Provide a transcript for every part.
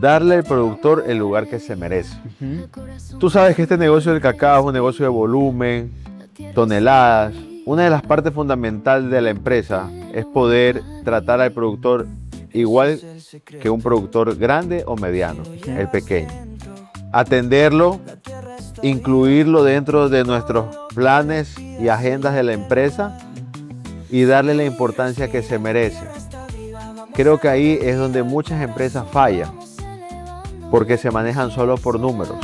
darle al productor el lugar que se merece. Ujú. Tú sabes que este negocio del cacao es un negocio de volumen, toneladas. Una de las partes fundamentales de la empresa es poder tratar al productor igual que un productor grande o mediano, el pequeño. Atenderlo, incluirlo dentro de nuestros planes y agendas de la empresa y darle la importancia que se merece. Creo que ahí es donde muchas empresas fallan, porque se manejan solo por números.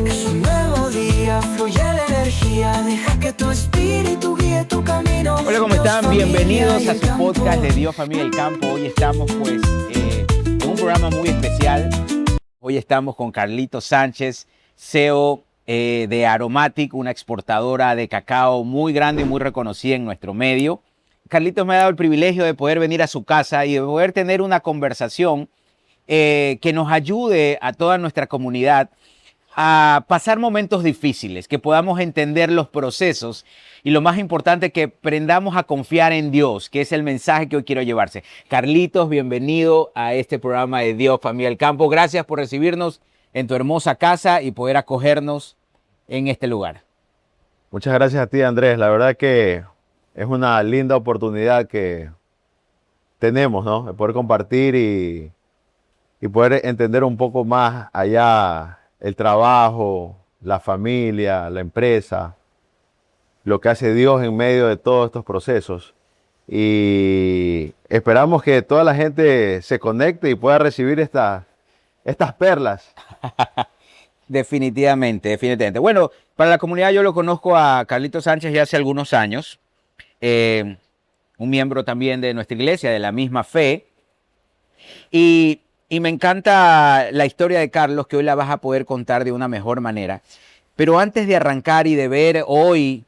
Es un nuevo día, fluye la energía, deja que tu espíritu guíe tu camino. Hola, ¿cómo Dios, están? familia Bienvenidos y a el su campo. podcast de Dios, Familia y el Campo. Hoy estamos en un programa muy especial. Hoy estamos con Carlitos Sánchez, CEO de Aromatic, una exportadora de cacao muy grande y muy reconocida en nuestro medio. Carlitos me ha dado el privilegio de poder venir a su casa y de poder tener una conversación que nos ayude a toda nuestra comunidad a pasar momentos difíciles, que podamos entender los procesos y lo más importante, que aprendamos a confiar en Dios, que es el mensaje que hoy quiero llevarse. Carlitos, bienvenido a este programa de Dios, Familia del Campo. Gracias por recibirnos en tu hermosa casa y poder acogernos en este lugar. Muchas gracias a ti, Andrés. La verdad que es una linda oportunidad que tenemos, ¿no? De poder compartir y poder entender un poco más allá el trabajo, la familia, la empresa, lo que hace Dios en medio de todos estos procesos. Y esperamos que toda la gente se conecte y pueda recibir estas perlas. Definitivamente, definitivamente. Bueno, para la comunidad yo lo conozco a Carlitos Sánchez ya hace algunos años, eh, un miembro también de nuestra iglesia, de la misma fe. Y me encanta la historia de Carlos, que hoy la vas a poder contar de una mejor manera. Pero antes de arrancar y de ver hoy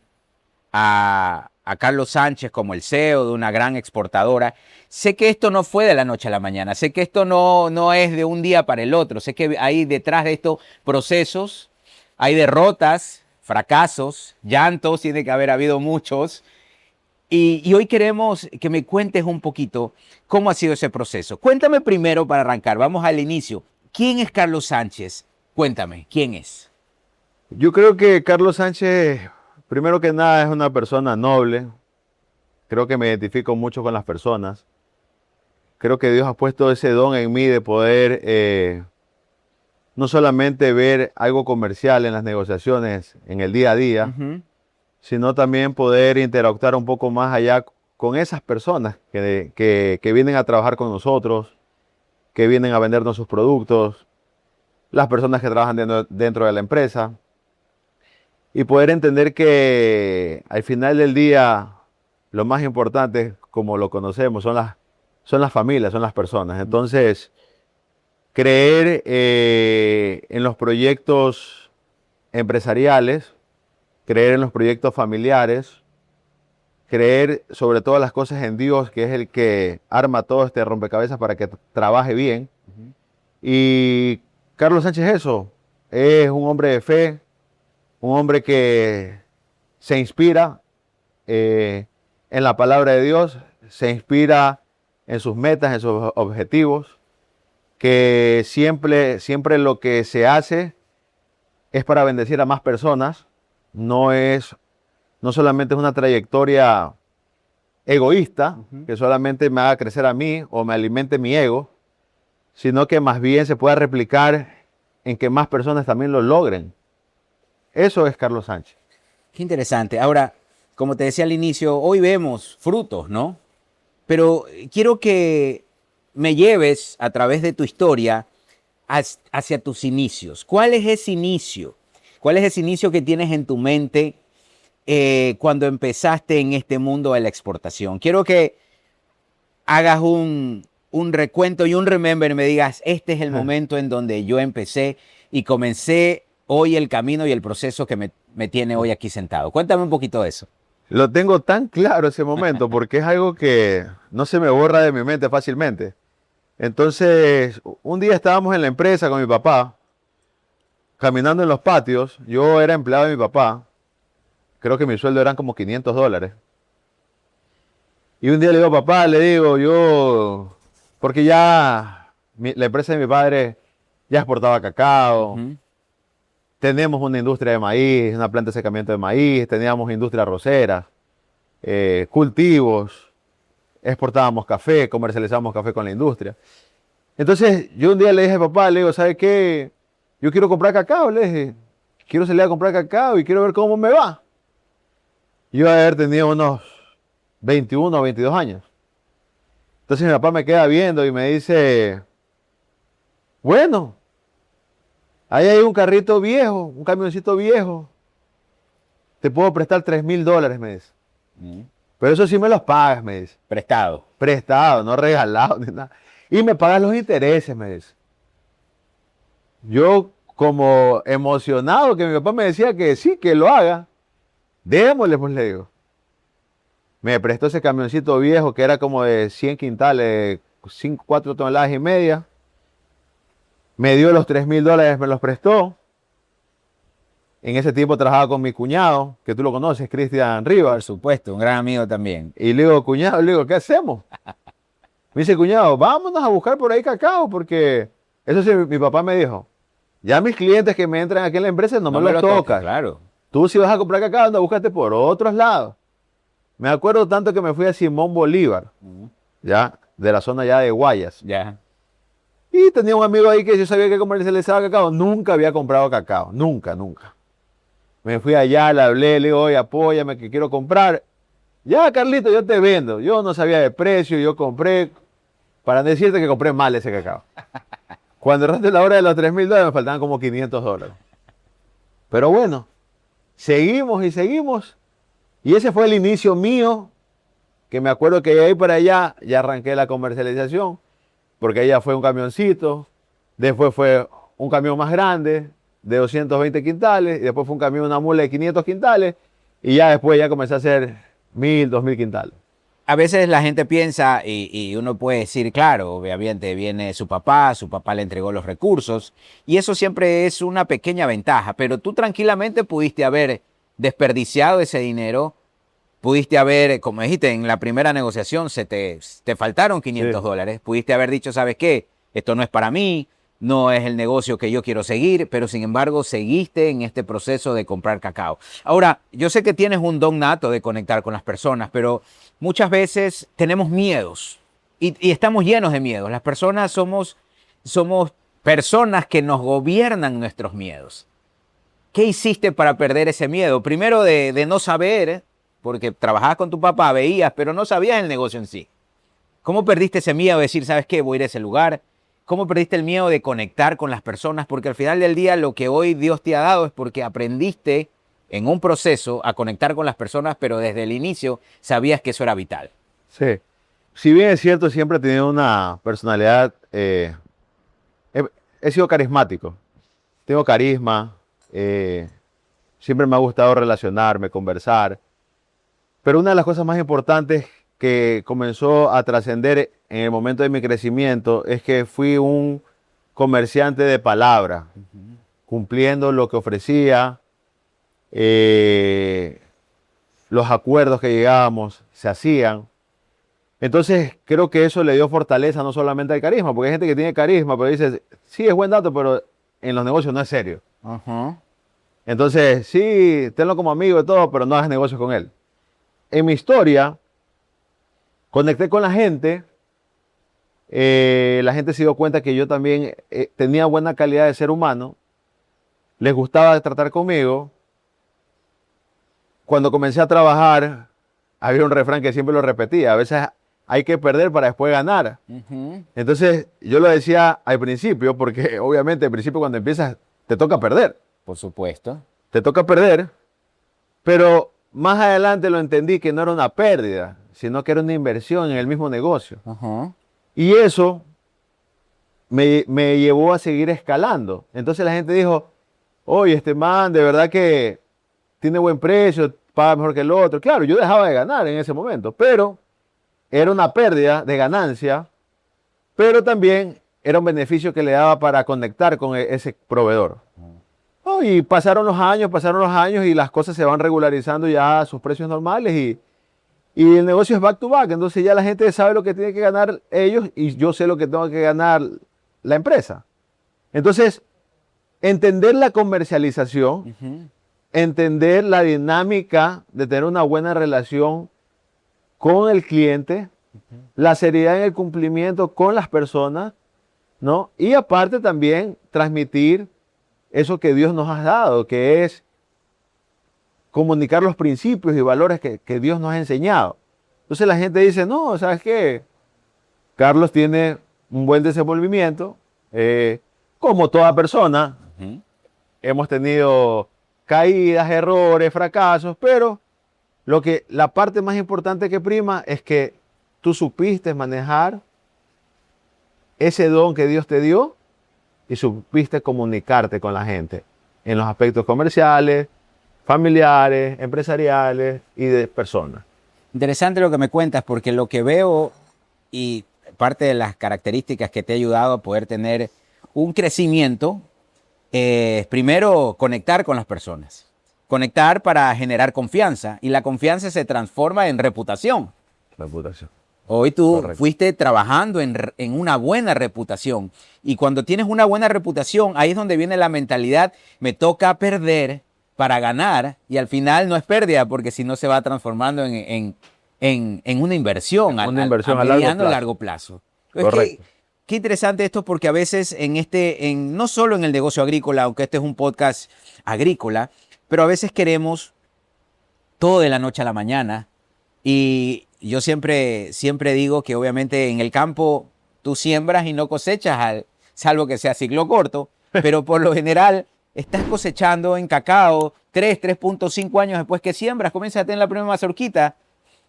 a Carlos Sánchez como el CEO de una gran exportadora, sé que esto no fue de la noche a la mañana, sé que esto no es de un día para el otro, sé que hay detrás de esto procesos, hay derrotas, fracasos, llantos, tiene que haber habido muchos. Y hoy queremos que me cuentes un poquito cómo ha sido ese proceso. Cuéntame primero para arrancar, vamos al inicio. ¿Quién es Carlos Sánchez? Cuéntame, ¿quién es? Yo creo que Carlos Sánchez, primero que nada, es una persona noble. Creo que me identifico mucho con las personas. Creo que Dios ha puesto ese don en mí de poder no solamente ver algo comercial en las negociaciones en el día a día, Ujú. sino también poder interactuar un poco más allá con esas personas que vienen a trabajar con nosotros, que vienen a vendernos sus productos, las personas que trabajan dentro de la empresa, y poder entender que al final del día lo más importante, como lo conocemos, son las familias, son las personas. Entonces, creer en los proyectos empresariales, creer en los proyectos familiares, creer sobre todas las cosas en Dios, que es el que arma todo este rompecabezas para que trabaje bien. Y Carlos Sánchez eso, es un hombre de fe, un hombre que se inspira en la palabra de Dios, se inspira en sus metas, en sus objetivos, que siempre lo que se hace es para bendecir a más personas, no solamente es una trayectoria egoísta, que solamente me haga crecer a mí o me alimente mi ego, sino que más bien se pueda replicar en que más personas también lo logren. Eso es Carlos Sánchez. Qué interesante. Ahora, como te decía al inicio, hoy vemos frutos, ¿no? Pero quiero que me lleves a través de tu historia hacia tus inicios. ¿Cuál es ese inicio? ¿Cuál es ese inicio que tienes en tu mente cuando empezaste en este mundo de la exportación? Quiero que hagas un recuento y un remember y me digas, este es el momento en donde yo empecé y comencé hoy el camino y el proceso que me tiene hoy aquí sentado. Cuéntame un poquito de eso. Lo tengo tan claro ese momento porque es algo que no se me borra de mi mente fácilmente. Entonces, un día estábamos en la empresa con mi papá, caminando en los patios. Yo era empleado de mi papá. Creo que mi sueldo eran como $500. Y un día le digo, papá, le digo, yo, porque ya La empresa de mi padre ya exportaba cacao. Ujú. Tenemos una industria de maíz, una planta de secamiento de maíz, teníamos industria arrocera, cultivos, exportábamos café, comercializábamos café con la industria. Entonces yo un día le dije a papá, le digo, ¿sabe qué? Yo quiero comprar cacao, le dije, quiero salir a comprar cacao y quiero ver cómo me va. Yo a haber tenido unos 21 o 22 años. Entonces mi papá me queda viendo y me dice, bueno, ahí hay un carrito viejo, un camioncito viejo. Te puedo prestar $3,000, me dice. Ujú. Pero eso sí me los pagas, me dice. Prestado. Prestado, no regalado ni nada. Y me pagas los intereses, me dice. Yo como emocionado que mi papá me decía que sí, que lo haga. Démosle, pues le digo. Me prestó ese camioncito viejo que era como de 100 quintales, 4 toneladas y media. Me dio los $3,000, me los prestó. En ese tiempo trabajaba con mi cuñado, que tú lo conoces, Cristian Por Rivas. supuesto, un gran amigo también. Y le digo, cuñado, le digo, ¿qué hacemos? Me dice, cuñado, vámonos a buscar por ahí cacao, porque eso sí, mi papá me dijo, ya mis clientes que me entran aquí en la empresa no me los lo toques, tocas. claro. Tú si vas a comprar cacao, anda, búscate por otros lados. Me acuerdo tanto que me fui a Simón Bolívar, Ujú. ya, de la zona ya de Guayas. Ya. Y tenía un amigo ahí que yo sabía que comercializaba cacao. Nunca había comprado cacao, nunca, nunca. Me fui allá, le hablé, le digo, oye, apóyame que quiero comprar. Ya, Carlito, yo te vendo. Yo no sabía de precio, yo compré, para decirte que compré mal ese cacao. Cuando erraste la hora de los $3,000, me faltaban como $500. Pero bueno, seguimos y seguimos. Y ese fue el inicio mío, que me acuerdo que de ahí para allá ya arranqué la comercialización, porque ahí ya fue un camioncito, después fue un camión más grande, de 220 quintales, y después fue un camión, una mula de 500 quintales, y ya después ya comencé a hacer 1,000, 2,000 quintales. A veces la gente piensa y uno puede decir, claro, obviamente viene su papá le entregó los recursos y eso siempre es una pequeña ventaja, pero tú tranquilamente pudiste haber desperdiciado ese dinero, pudiste haber, como dijiste, en la primera negociación te faltaron $500, pudiste haber dicho, ¿sabes qué? Esto no es para mí, no es el negocio que yo quiero seguir, pero sin embargo seguiste en este proceso de comprar cacao. Ahora, yo sé que tienes un don nato de conectar con las personas, pero muchas veces tenemos miedos y estamos llenos de miedos. Las personas somos personas que nos gobiernan nuestros miedos. ¿Qué hiciste para perder ese miedo? Primero de no saber, porque trabajabas con tu papá, veías, pero no sabías el negocio en sí. ¿Cómo perdiste ese miedo de decir, ¿sabes qué? Voy a ir a ese lugar. ¿Cómo perdiste el miedo de conectar con las personas? Porque al final del día lo que hoy Dios te ha dado es porque aprendiste en un proceso a conectar con las personas, pero desde el inicio sabías que eso era vital. Sí. Si bien es cierto, siempre he tenido una personalidad, he sido carismático. Tengo carisma, siempre me ha gustado relacionarme, conversar. Pero una de las cosas más importantes que comenzó a trascender en el momento de mi crecimiento es que fui un comerciante de palabra, cumpliendo lo que ofrecía, los acuerdos que llegábamos se hacían. Entonces creo que eso le dio fortaleza no solamente al carisma, porque hay gente que tiene carisma, pero dice, sí, es buen dato, pero en los negocios no es serio. Entonces, sí, tenlo como amigo y todo, pero no hagas negocios con él. En mi historia, conecté con la gente se dio cuenta que yo también tenía buena calidad de ser humano, les gustaba tratar conmigo. Cuando comencé a trabajar, había un refrán que siempre lo repetía, a veces hay que perder para después ganar. Entonces yo lo decía al principio, porque obviamente al principio cuando empiezas te toca perder. Por supuesto. Te toca perder, pero más adelante lo entendí que no era una pérdida, sino que era una inversión en el mismo negocio. Y eso me llevó a seguir escalando. Entonces la gente dijo, oye, este man de verdad que tiene buen precio, paga mejor que el otro. Claro, yo dejaba de ganar en ese momento, pero era una pérdida de ganancia, pero también era un beneficio que le daba para conectar con ese proveedor. Oh, y pasaron los años y las cosas se van regularizando ya a sus precios normales y el negocio es back to back. Entonces ya la gente sabe lo que tiene que ganar ellos y yo sé lo que tengo que ganar la empresa. Entonces, entender la comercialización, Ujú. entender la dinámica de tener una buena relación con el cliente, la seriedad en el cumplimiento con las personas, ¿no? Y aparte también transmitir eso que Dios nos ha dado, que es comunicar los principios y valores que Dios nos ha enseñado. Entonces la gente dice, no, ¿sabes qué? Carlos tiene un buen desenvolvimiento, como toda persona, Ujú. hemos tenido caídas, errores, fracasos, pero la parte más importante que prima es que tú supiste manejar ese don que Dios te dio y supiste comunicarte con la gente en los aspectos comerciales, familiares, empresariales y de personas. Interesante lo que me cuentas, porque lo que veo y parte de las características que te ha ayudado a poder tener un crecimiento es primero conectar con las personas. Conectar para generar confianza y la confianza se transforma en reputación. Reputación. Hoy tú Correcto. fuiste trabajando en una buena reputación y cuando tienes una buena reputación, ahí es donde viene la mentalidad, me toca perder para ganar y al final no es pérdida porque si no se va transformando en una inversión, Una inversión a mediano, largo plazo. largo plazo. Es Correcto. qué interesante esto porque a veces no solo en el negocio agrícola, aunque este es un podcast agrícola, pero a veces queremos todo de la noche a la mañana. Y yo siempre digo que obviamente en el campo tú siembras y no cosechas, salvo que sea ciclo corto, pero por lo general estás cosechando en cacao 3.5 años después que siembras, comienzas a tener la primera mazorquita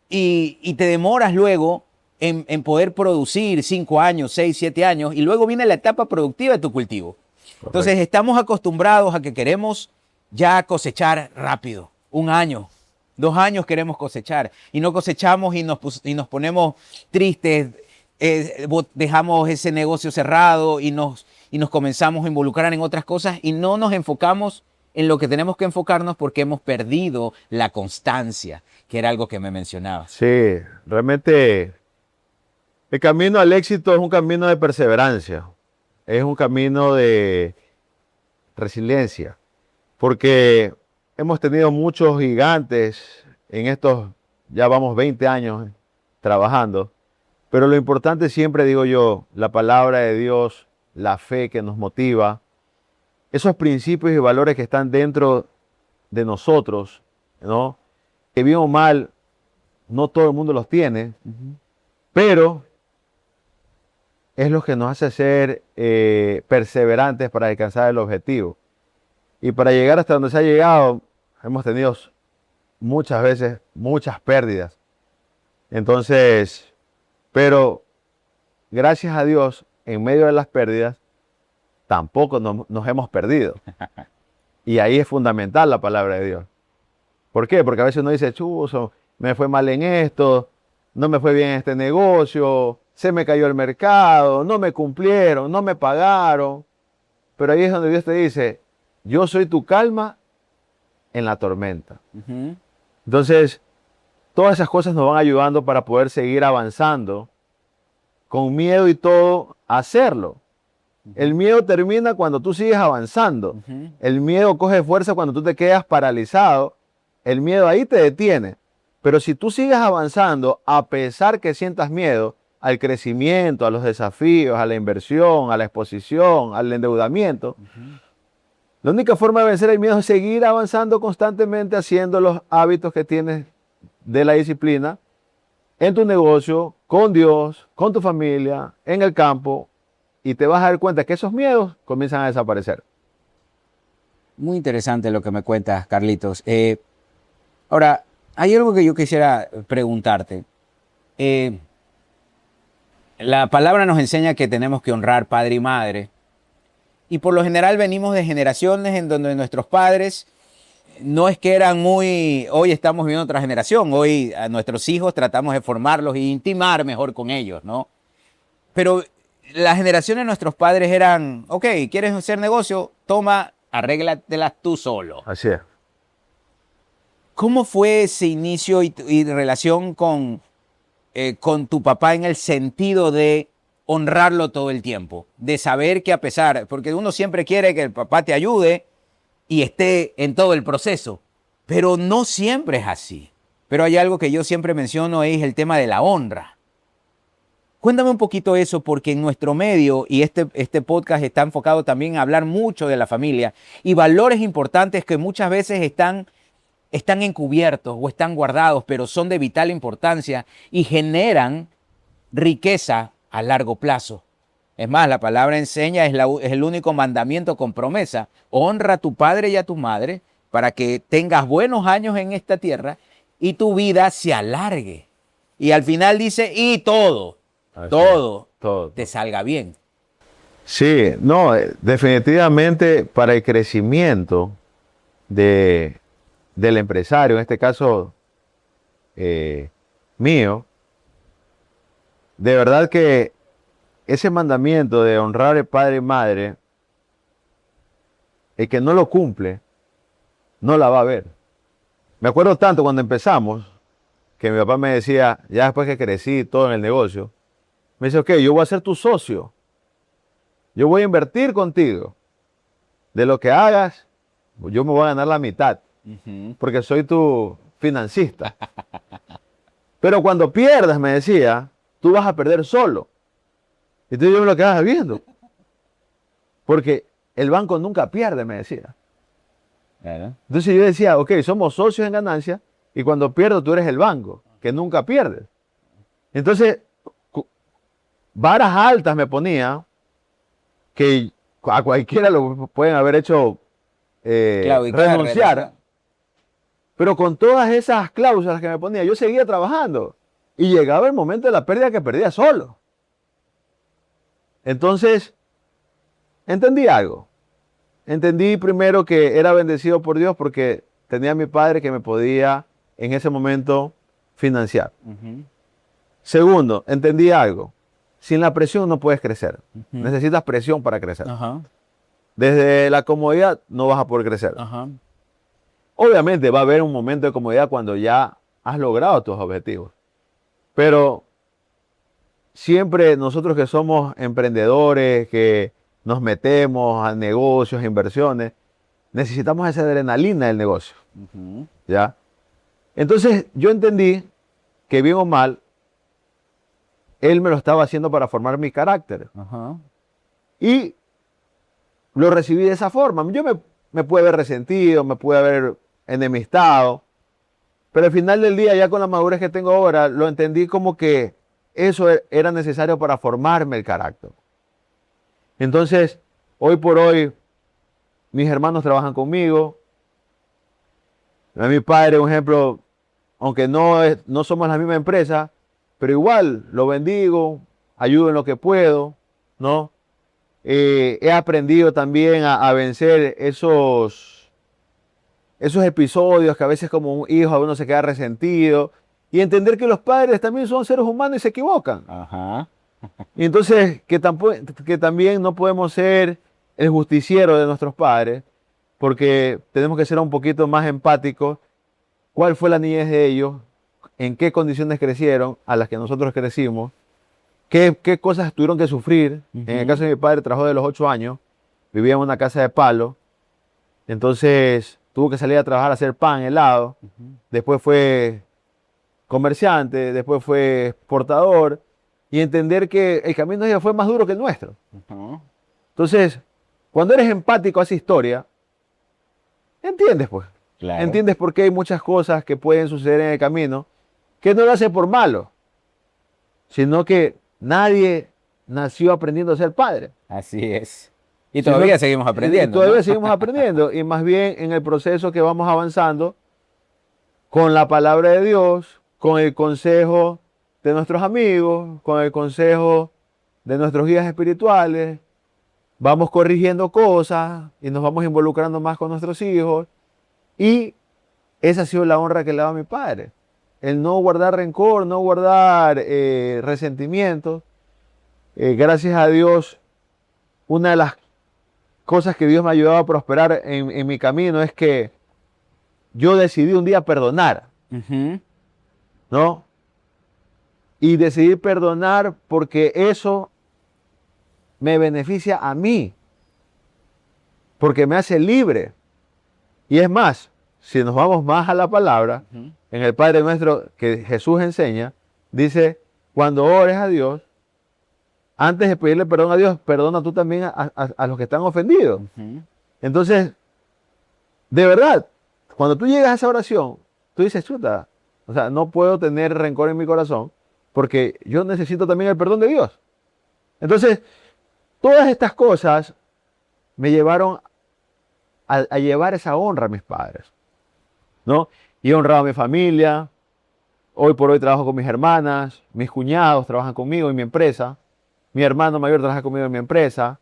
y te demoras luego en poder producir 5 años, 6, 7 años y luego viene la etapa productiva de tu cultivo. Entonces estamos acostumbrados a que queremos ya cosechar rápido, 1 año. 2 años queremos cosechar y no cosechamos y nos ponemos tristes, dejamos ese negocio cerrado y nos comenzamos a involucrar en otras cosas y no nos enfocamos en lo que tenemos que enfocarnos porque hemos perdido la constancia, que era algo que me mencionabas. Sí, realmente el camino al éxito es un camino de perseverancia, es un camino de resiliencia, porque hemos tenido muchos gigantes en estos, ya vamos 20 años trabajando, pero lo importante siempre digo yo, la palabra de Dios, la fe que nos motiva, esos principios y valores que están dentro de nosotros, ¿no? Que bien o mal, no todo el mundo los tiene, pero es lo que nos hace ser perseverantes para alcanzar el objetivo. Y para llegar hasta donde se ha llegado, hemos tenido muchas veces muchas pérdidas. Entonces, pero gracias a Dios, en medio de las pérdidas, tampoco nos hemos perdido. Y ahí es fundamental la palabra de Dios. ¿Por qué? Porque a veces uno dice, chuzo, me fue mal en esto, no me fue bien en este negocio, se me cayó el mercado, no me cumplieron, no me pagaron. Pero ahí es donde Dios te dice, yo soy tu calma en la tormenta. Ujú. Entonces, todas esas cosas nos van ayudando para poder seguir avanzando, con miedo y todo, a hacerlo. El miedo termina cuando tú sigues avanzando. Ujú. El miedo coge fuerza cuando tú te quedas paralizado. El miedo ahí te detiene. Pero si tú sigues avanzando, a pesar que sientas miedo al crecimiento, a los desafíos, a la inversión, a la exposición, al endeudamiento, la única forma de vencer el miedo es seguir avanzando constantemente haciendo los hábitos que tienes de la disciplina en tu negocio, con Dios, con tu familia, en el campo, y te vas a dar cuenta que esos miedos comienzan a desaparecer. Muy interesante lo que me cuentas, Carlitos. Ahora, hay algo que yo quisiera preguntarte. La palabra nos enseña que tenemos que honrar padre y madre. Y por lo general venimos de generaciones en donde nuestros padres no es que eran muy... Hoy estamos viviendo otra generación. Hoy a nuestros hijos tratamos de formarlos e intimar mejor con ellos, ¿no? Pero la generación de nuestros padres eran, ok, ¿quieres hacer negocio? Toma, arréglatelas tú solo. Así es. ¿Cómo fue ese inicio y relación con tu papá en el sentido de honrarlo todo el tiempo, de saber que a pesar, porque uno siempre quiere que el papá te ayude y esté en todo el proceso, pero no siempre es así. Pero hay algo que yo siempre menciono, es el tema de la honra. Cuéntame un poquito eso, porque en nuestro medio, y este podcast está enfocado también a hablar mucho de la familia y valores importantes que muchas veces están encubiertos o están guardados, pero son de vital importancia y generan riqueza a largo plazo. Es más, la palabra enseña, es el único mandamiento con promesa. Honra a tu padre y a tu madre para que tengas buenos años en esta tierra y tu vida se alargue. Y al final dice, y todo te salga bien. Sí, no, definitivamente para el crecimiento del empresario, en este caso mío, de verdad que ese mandamiento de honrar al padre y madre, el que no lo cumple, no la va a ver. Me acuerdo tanto cuando empezamos, que mi papá me decía, ya después que crecí todo en el negocio, me dice, ok, yo voy a ser tu socio, yo voy a invertir contigo, de lo que hagas, yo me voy a ganar la mitad, porque soy tu financista. Pero cuando pierdas, me decía, tú vas a perder solo. Y entonces yo me lo quedaba viendo. Porque el banco nunca pierde, me decía. Entonces yo decía, ok, somos socios en ganancia y cuando pierdo tú eres el banco, que nunca pierdes. Entonces, varas altas me ponía, que a cualquiera lo pueden haber hecho renunciar. Pero con todas esas cláusulas que me ponía, yo seguía trabajando. Y llegaba el momento de la pérdida que perdía solo. Entonces, entendí algo. Entendí primero que era bendecido por Dios porque tenía a mi padre que me podía en ese momento financiar. Segundo, entendí algo. Sin la presión no puedes crecer. Necesitas presión para crecer. Desde la comodidad no vas a poder crecer. Obviamente va a haber un momento de comodidad cuando ya has logrado tus objetivos. Pero siempre nosotros que somos emprendedores, que nos metemos a negocios, a inversiones, necesitamos esa adrenalina del negocio. ¿Ya? Entonces yo entendí que bien o mal, él me lo estaba haciendo para formar mi carácter. Y lo recibí de esa forma. Yo me pude haber resentido, me pude haber enemistado, pero al final del día, ya con la madurez que tengo ahora, lo entendí como que eso era necesario para formarme el carácter. Entonces, hoy por hoy, mis hermanos trabajan conmigo. A mi padre, un ejemplo, aunque no somos la misma empresa, pero igual lo bendigo, ayudo en lo que puedo, ¿no? He aprendido también a vencer esos episodios que a veces como un hijo a uno se queda resentido y entender que los padres también son seres humanos y se equivocan. Y entonces que también no podemos ser el justiciero de nuestros padres porque tenemos que ser un poquito más empáticos. ¿Cuál fue la niñez de ellos? ¿En qué condiciones crecieron a las que nosotros crecimos? ¿Qué cosas tuvieron que sufrir? En el caso de mi padre, trabajó de los 8 años, vivía en una casa de palo, entonces tuvo que salir a trabajar a hacer pan, helado, después fue comerciante, después fue exportador, y entender que el camino de ella fue más duro que el nuestro. Entonces, cuando eres empático a esa historia, entiendes pues. Claro. Entiendes por qué hay muchas cosas que pueden suceder en el camino que no lo hace por malo, sino que nadie nació aprendiendo a ser padre. Así es. Y todavía seguimos aprendiendo. Todavía seguimos aprendiendo. Y más bien en el proceso que vamos avanzando con la palabra de Dios, con el consejo de nuestros amigos, con el consejo de nuestros guías espirituales, vamos corrigiendo cosas y nos vamos involucrando más con nuestros hijos. Y esa ha sido la honra que le da a mi padre. El no guardar rencor, no guardar resentimientos. Gracias a Dios, una de las cosas que Dios me ha ayudado a prosperar en mi camino es que yo decidí un día perdonar. ¿No? Y decidí perdonar porque eso me beneficia a mí, porque me hace libre. Y es más, si nos vamos más a la palabra, en el Padre Nuestro que Jesús enseña, dice, cuando ores a Dios, antes de pedirle perdón a Dios, perdona tú también a los que están ofendidos. Entonces, de verdad, cuando tú llegas a esa oración, tú dices, chuta, o sea, no puedo tener rencor en mi corazón porque yo necesito también el perdón de Dios. Entonces, todas estas cosas me llevaron a llevar esa honra a mis padres, ¿no? Y he honrado a mi familia. Hoy por hoy trabajo con mis hermanas, mis cuñados trabajan conmigo en mi empresa, mi hermano mayor trabaja conmigo en mi empresa,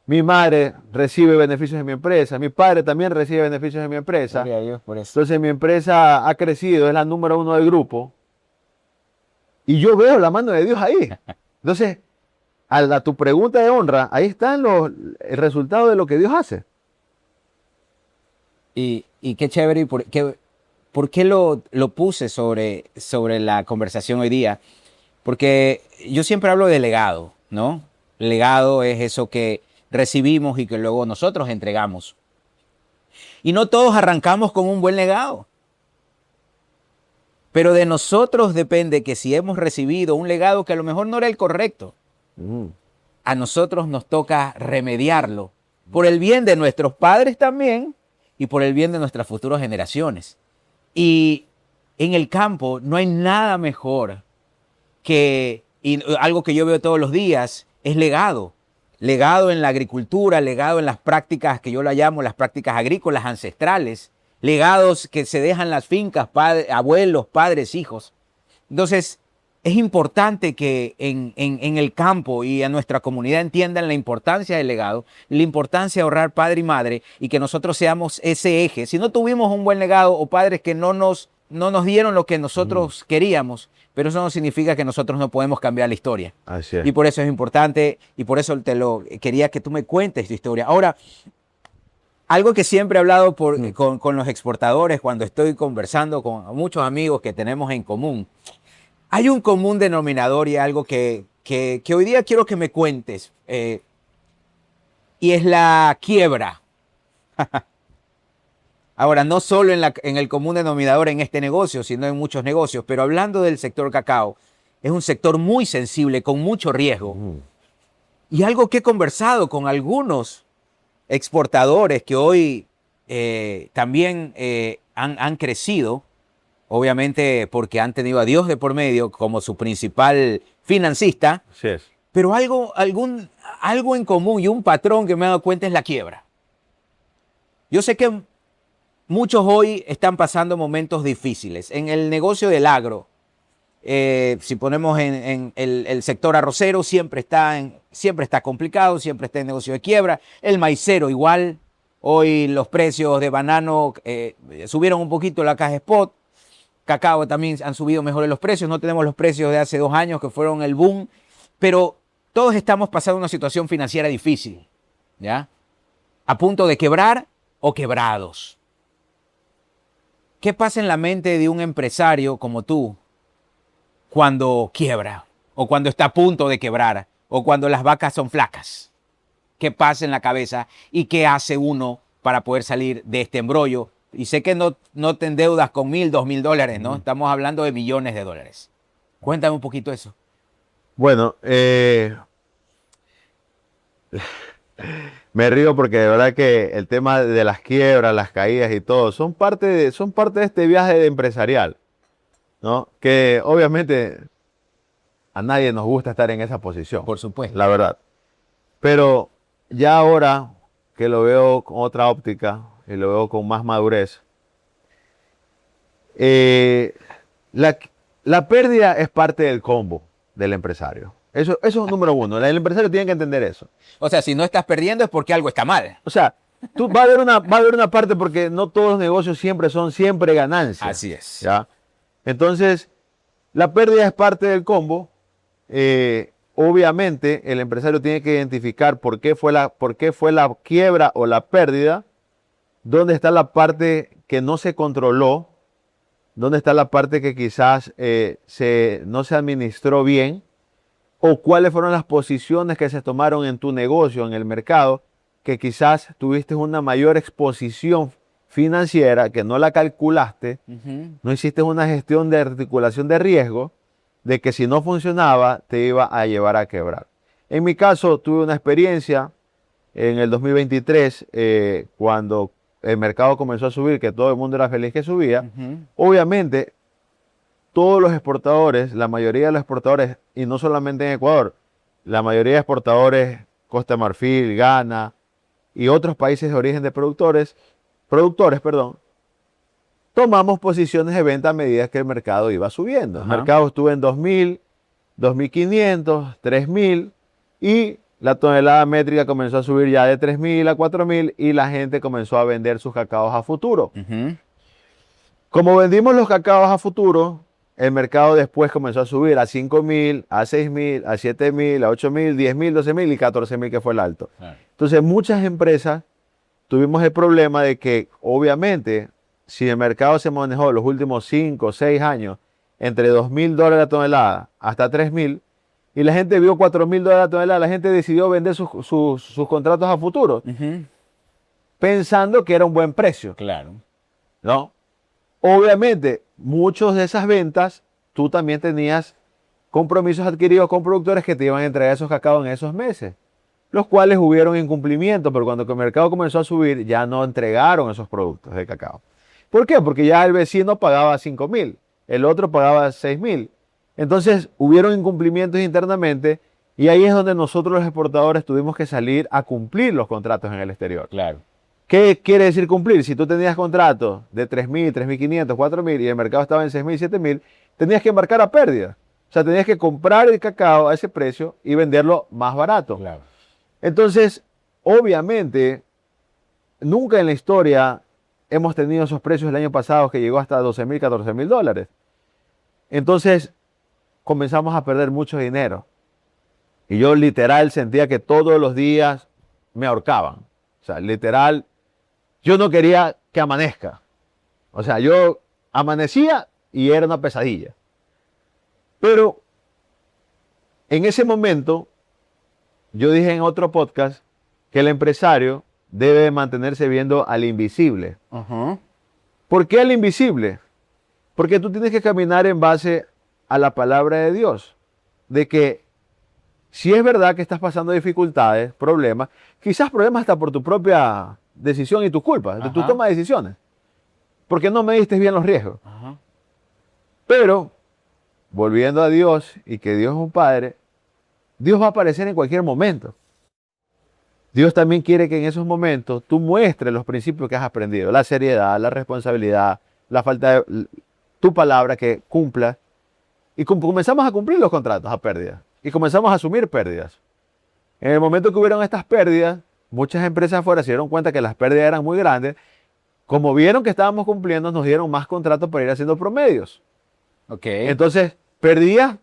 mi madre recibe beneficios de mi empresa, mi padre también recibe beneficios de mi empresa. Gloria a Dios por eso. Entonces mi empresa ha crecido, es la número 1 del grupo, y yo veo la mano de Dios ahí. Entonces, a tu pregunta de honra, ahí están el resultado de lo que Dios hace. Y qué chévere, y por qué lo puse sobre la conversación hoy día. Porque yo siempre hablo de legado, ¿no? Legado es eso que recibimos y que luego nosotros entregamos. Y no todos arrancamos con un buen legado. Pero de nosotros depende que si hemos recibido un legado que a lo mejor no era el correcto, a nosotros nos toca remediarlo por el bien de nuestros padres también y por el bien de nuestras futuras generaciones. Y en el campo no hay nada mejor y algo que yo veo todos los días, es legado. Legado en la agricultura, legado en las prácticas que yo la llamo las prácticas agrícolas ancestrales, legados que se dejan las fincas, abuelos, padres, hijos. Entonces, es importante que en el campo y a nuestra comunidad entiendan la importancia del legado, la importancia de ahorrar padre y madre y que nosotros seamos ese eje. Si no tuvimos un buen legado o padres que no nos dieron lo que nosotros queríamos, pero eso no significa que nosotros no podemos cambiar la historia. Así es. Y por eso es importante y por eso quería que tú me cuentes tu historia. Ahora, algo que siempre he hablado con los exportadores cuando estoy conversando con muchos amigos que tenemos en común, hay un común denominador y algo que hoy día quiero que me cuentes, y es la quiebra. Ahora, no solo en el común denominador en este negocio, sino en muchos negocios, pero hablando del sector cacao, es un sector muy sensible, con mucho riesgo. Y algo que he conversado con algunos exportadores que hoy también han crecido, obviamente porque han tenido a Dios de por medio como su principal financista, Así es. pero algo en común y un patrón que me he dado cuenta es la quiebra. Yo sé que muchos hoy están pasando momentos difíciles. En el negocio del agro, si ponemos en el sector arrocero, siempre está complicado, siempre está en negocio de quiebra. El maicero igual. Hoy los precios de banano subieron un poquito la caja spot. Cacao también han subido mejores los precios. No tenemos los precios de hace 2 años que fueron el boom. Pero todos estamos pasando una situación financiera difícil, ¿ya? A punto de quebrar o quebrados. ¿Qué pasa en la mente de un empresario como tú cuando quiebra o cuando está a punto de quebrar o cuando las vacas son flacas? ¿Qué pasa en la cabeza y qué hace uno para poder salir de este embrollo? Y sé que no te endeudas con $1,000, $2,000, ¿no? Estamos hablando de millones de dólares. Cuéntame un poquito eso. Bueno, me río porque de verdad que el tema de las quiebras, las caídas y todo, son parte de este viaje empresarial, ¿no? Que obviamente a nadie nos gusta estar en esa posición. Por supuesto. La verdad. Pero ya ahora que lo veo con otra óptica y lo veo con más madurez, la pérdida es parte del combo del empresario. Eso es número 1. El empresario tiene que entender eso. O sea, si no estás perdiendo es porque algo está mal. O sea, va a haber una parte porque no todos los negocios son siempre ganancias. Así es. ¿Ya? Entonces, la pérdida es parte del combo. Obviamente, el empresario tiene que identificar por qué fue la quiebra o la pérdida, dónde está la parte que no se controló, dónde está la parte que quizás no se administró bien, o cuáles fueron las posiciones que se tomaron en tu negocio, en el mercado, que quizás tuviste una mayor exposición financiera, que no la calculaste, no hiciste una gestión de articulación de riesgo, de que si no funcionaba te iba a llevar a quebrar. En mi caso tuve una experiencia en el 2023, cuando el mercado comenzó a subir, que todo el mundo era feliz que subía. Obviamente, todos los exportadores, la mayoría de los exportadores, y no solamente en Ecuador, la mayoría de exportadores, Costa de Marfil, Ghana y otros países de origen de productores, perdón, tomamos posiciones de venta a medida que el mercado iba subiendo. El mercado estuvo en 2.000, 2.500, 3.000 y la tonelada métrica comenzó a subir ya de 3.000 a 4.000 y la gente comenzó a vender sus cacaos a futuro. Como vendimos los cacaos a futuro, el mercado después comenzó a subir a 5.000, a 6.000, a 7.000, a 8.000, 10.000, 12.000 y 14.000, que fue el alto. Entonces muchas empresas tuvimos el problema de que obviamente si el mercado se manejó los últimos 5 o 6 años entre $2.000 la tonelada hasta 3.000 y la gente vio $4.000 la tonelada, la gente decidió vender sus contratos a futuro pensando que era un buen precio. Claro. ¿No? Obviamente, muchas de esas ventas, tú también tenías compromisos adquiridos con productores que te iban a entregar esos cacao en esos meses, los cuales hubieron incumplimiento, pero cuando el mercado comenzó a subir, ya no entregaron esos productos de cacao. ¿Por qué? Porque ya el vecino pagaba 5.000, el otro pagaba 6.000. Entonces, hubieron incumplimientos internamente y ahí es donde nosotros los exportadores tuvimos que salir a cumplir los contratos en el exterior. Claro. ¿Qué quiere decir cumplir? Si tú tenías contratos de 3.000, 3.500, 4.000 y el mercado estaba en 6.000, 7.000, tenías que embarcar a pérdida. O sea, tenías que comprar el cacao a ese precio y venderlo más barato. Claro. Entonces, obviamente, nunca en la historia hemos tenido esos precios el año pasado que llegó hasta 12.000, 14.000 dólares. Entonces, comenzamos a perder mucho dinero. Y yo literal sentía que todos los días me ahorcaban. O sea, literal, yo no quería que amanezca. O sea, yo amanecía y era una pesadilla. Pero en ese momento, yo dije en otro podcast que el empresario debe mantenerse viendo al invisible. ¿Por qué al invisible? Porque tú tienes que caminar en base a la palabra de Dios. De que si es verdad que estás pasando dificultades, problemas, quizás problemas hasta por tu propia decisión y tu culpa, de tu toma de decisiones. Porque no mediste bien los riesgos. Pero, volviendo a Dios y que Dios es un Padre, Dios va a aparecer en cualquier momento. Dios también quiere que en esos momentos tú muestres los principios que has aprendido, la seriedad, la responsabilidad, la falta de tu palabra que cumpla. Y comenzamos a cumplir los contratos a pérdida. Y comenzamos a asumir pérdidas. En el momento que hubieron estas pérdidas, muchas empresas afuera se dieron cuenta que las pérdidas eran muy grandes. Como vieron que estábamos cumpliendo, nos dieron más contratos para ir haciendo promedios. Entonces, perdías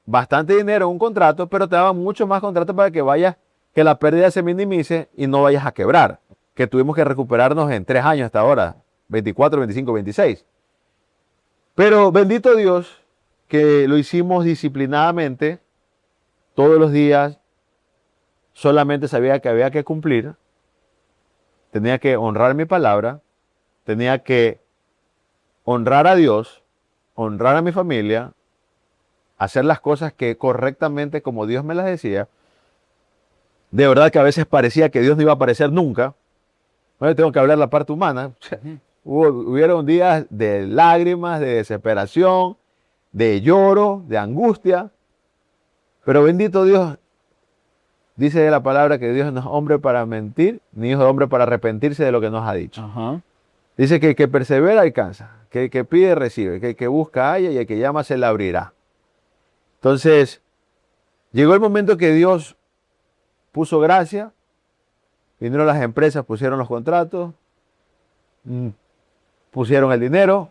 bastante dinero en un contrato, pero te daban mucho más contratos para que la pérdida se minimice y no vayas a quebrar. Que tuvimos que recuperarnos en 3 años hasta ahora, 24, 25, 26. Pero bendito Dios que lo hicimos disciplinadamente. Todos los días solamente sabía que había que cumplir, tenía que honrar mi palabra, tenía que honrar a Dios, honrar a mi familia, hacer las cosas que correctamente como Dios me las decía. De verdad que a veces parecía que Dios no iba a aparecer nunca. Bueno, tengo que hablar la parte humana. Hubieron días de lágrimas, de desesperación, de lloro, de angustia. Pero bendito Dios, dice la palabra que Dios no es hombre para mentir, ni hijo de hombre para arrepentirse de lo que nos ha dicho. Dice que el que persevera alcanza, que el que pide recibe, que el que busca halla y el que llama se le abrirá. Entonces, llegó el momento que Dios puso gracia, vinieron las empresas, pusieron los contratos, pusieron el dinero,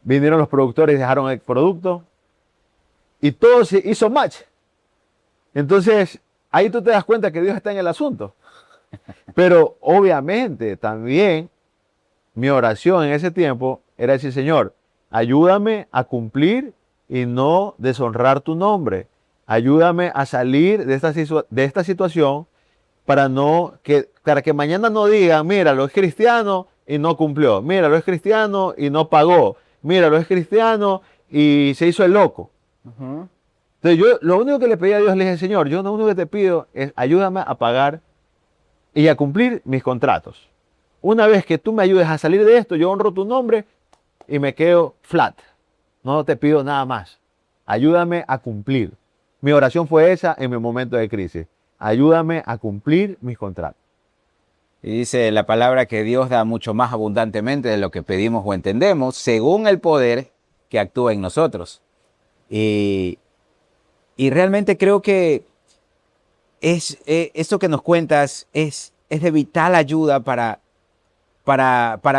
vinieron los productores y dejaron el producto. Y todo se hizo match. Entonces, ahí tú te das cuenta que Dios está en el asunto. Pero obviamente también mi oración en ese tiempo era decir, Señor, ayúdame a cumplir y no deshonrar tu nombre. Ayúdame a salir de esta situación para que mañana no digan, míralo, es cristiano y no cumplió. Míralo, es cristiano y no pagó. Míralo, es cristiano y se hizo el loco. Ujú. Entonces yo lo único que le pedí a Dios, le dije, Señor, yo lo único que te pido es ayúdame a pagar y a cumplir mis contratos. Una vez que tú me ayudes a salir de esto, yo honro tu nombre y me quedo flat. No te pido nada más. Ayúdame a cumplir. Mi oración fue esa en mi momento de crisis. Ayúdame a cumplir mis contratos. Y dice la palabra que Dios da mucho más abundantemente de lo que pedimos o entendemos, según el poder que actúa en nosotros. Y, y realmente creo que esto que nos cuentas es de vital ayuda para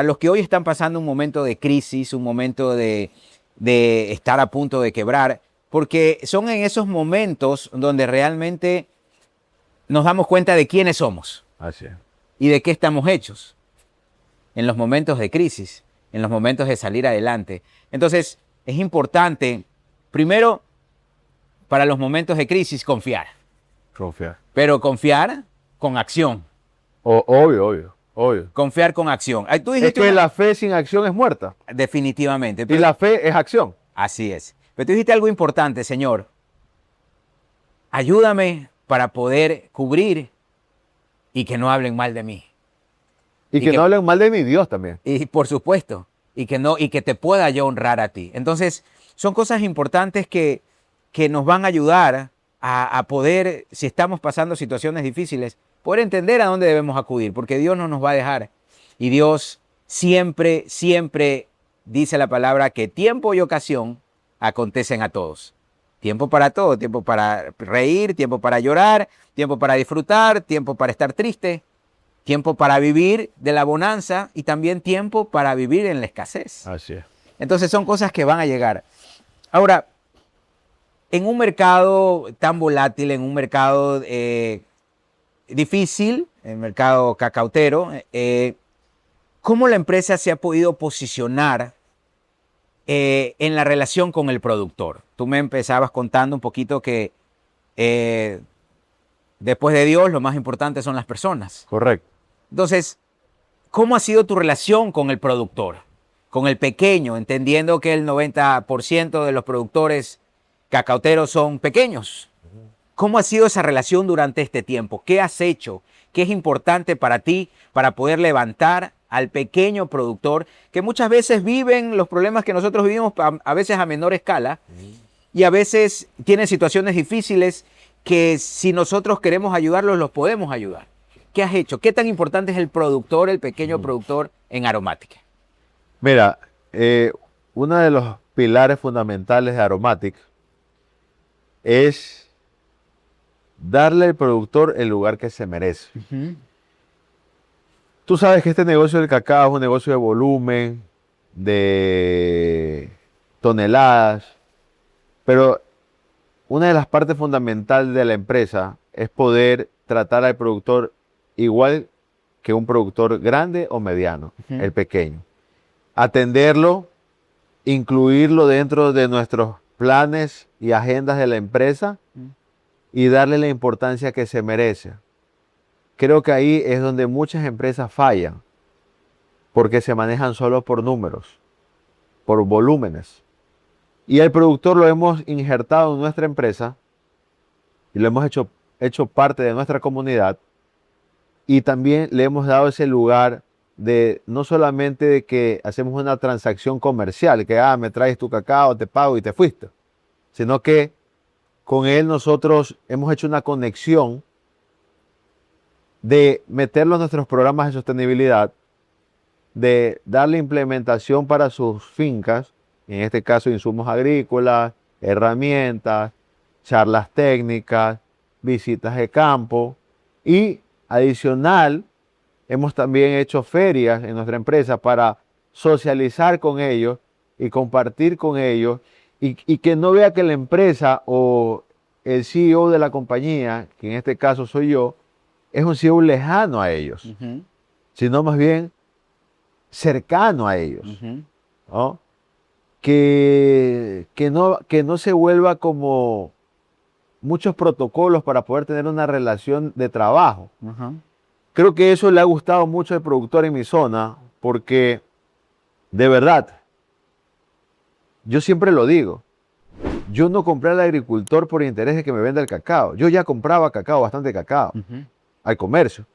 los que hoy están pasando un momento de crisis, un momento de estar a punto de quebrar, porque son en esos momentos donde realmente nos damos cuenta de quiénes somos Así es. y de qué estamos hechos, en los momentos de crisis, en los momentos de salir adelante. Entonces, es importante, primero, para los momentos de crisis, confiar, Confiar. pero confiar con acción, Obvio. confiar con acción. Ay, tú Es dijiste que la fe sin acción es muerta. definitivamente, Y pero- la fe es acción. así es. Pero tú dijiste algo importante, Señor. Ayúdame para poder cubrir y que no hablen mal de mí. Y que que- no hablen mal de mi Dios también. Y por supuesto, y que te pueda yo honrar a ti. Entonces, son cosas importantes que nos van a ayudar a poder, si estamos pasando situaciones difíciles, poder entender a dónde debemos acudir, porque Dios no nos va a dejar. Y Dios siempre, siempre dice la palabra que tiempo y ocasión acontecen a todos. Tiempo para todo, tiempo para reír, tiempo para llorar, tiempo para disfrutar, tiempo para estar triste, tiempo para vivir de la bonanza y también tiempo para vivir en la escasez. Así es. Entonces son cosas que van a llegar. Ahora, en un mercado tan volátil, en un mercado difícil, el mercado cacautero, ¿cómo la empresa se ha podido posicionar en la relación con el productor? Tú me empezabas contando un poquito que después de Dios lo más importante son las personas. Correcto. Entonces, ¿cómo ha sido tu relación con el productor, con el pequeño, entendiendo que el 90% de los productores cacauteros son pequeños? ¿Cómo ha sido esa relación durante este tiempo? ¿Qué has hecho? ¿Qué es importante para ti para poder levantar al pequeño productor que muchas veces viven los problemas que nosotros vivimos, a veces a menor escala, y a veces tienen situaciones difíciles que si nosotros queremos ayudarlos, los podemos ayudar? ¿Qué has hecho? ¿Qué tan importante es el productor, el pequeño productor en aromática? Mira, uno de los pilares fundamentales de Aromatic es darle al productor el lugar que se merece. Tú sabes que este negocio del cacao es un negocio de volumen, de toneladas, pero una de las partes fundamentales de la empresa es poder tratar al productor igual que un productor grande o mediano, Ujú. el pequeño. Atenderlo, incluirlo dentro de nuestros planes y agendas de la empresa y darle la importancia que se merece. Creo que ahí es donde muchas empresas fallan, porque se manejan solo por números, por volúmenes. Y el productor lo hemos injertado en nuestra empresa y lo hemos hecho parte de nuestra comunidad, y también le hemos dado ese lugar de no solamente de que hacemos una transacción comercial, que me traes tu cacao, te pago y te fuiste, sino que con él nosotros hemos hecho una conexión de meterlo en nuestros programas de sostenibilidad, de darle implementación para sus fincas, en este caso insumos agrícolas, herramientas, charlas técnicas, visitas de campo, y adicional hemos también hecho ferias en nuestra empresa para socializar con ellos y compartir con ellos, y que no vea que la empresa o el CEO de la compañía, que en este caso soy yo, es un CEO lejano a ellos, sino más bien cercano a ellos, ¿no? Que no se vuelva como muchos protocolos para poder tener una relación de trabajo. Ajá. Creo que eso le ha gustado mucho al productor en mi zona, porque de verdad, yo siempre lo digo, yo no compré al agricultor por interés de que me venda el cacao. Yo ya compraba cacao, bastante cacao, Ujú. al comercio.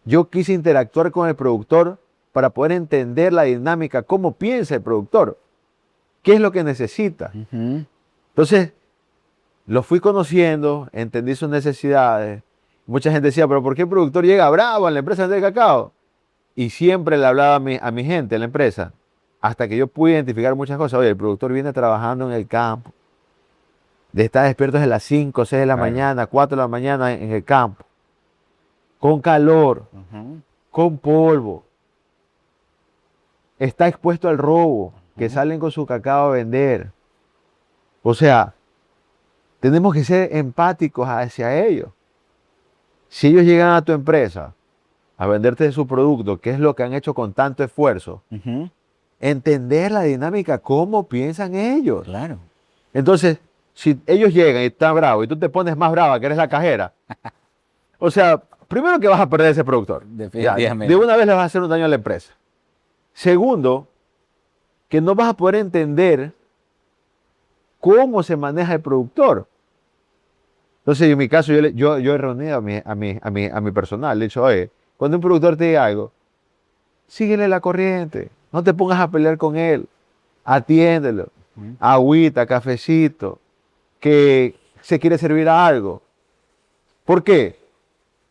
Yo quise interactuar con el productor para poder entender la dinámica, cómo piensa el productor, qué es lo que necesita. Ujú. Entonces, lo fui conociendo, entendí sus necesidades. Mucha gente decía, pero ¿por qué el productor llega bravo a la empresa de cacao? Y siempre le hablaba a mi gente en la empresa, hasta que yo pude identificar muchas cosas. Oye, el productor viene trabajando en el campo, de estar despierto desde las 5, 6 de la Claro. mañana, 4 de la mañana en el campo, con calor, Ujú. con polvo. Está expuesto al robo, que Ujú. salen con su cacao a vender. O sea, tenemos que ser empáticos hacia ellos. Si ellos llegan a tu empresa a venderte su producto, que es lo que han hecho con tanto esfuerzo, Ujú. entender la dinámica, cómo piensan ellos. Claro. Entonces, si ellos llegan y están bravos y tú te pones más brava que eres la cajera, o sea, primero que vas a perder ese productor. Ya, Definitivamente. de una vez le vas a hacer un daño a la empresa. Segundo, que no vas a poder entender cómo se maneja el productor. Entonces, en mi caso, yo he reunido a mi personal. Le he dicho, oye, cuando un productor te diga algo, síguele la corriente. No te pongas a pelear con él. Atiéndelo. Ujú. Agüita, cafecito, que se quiere servir a algo. ¿Por qué?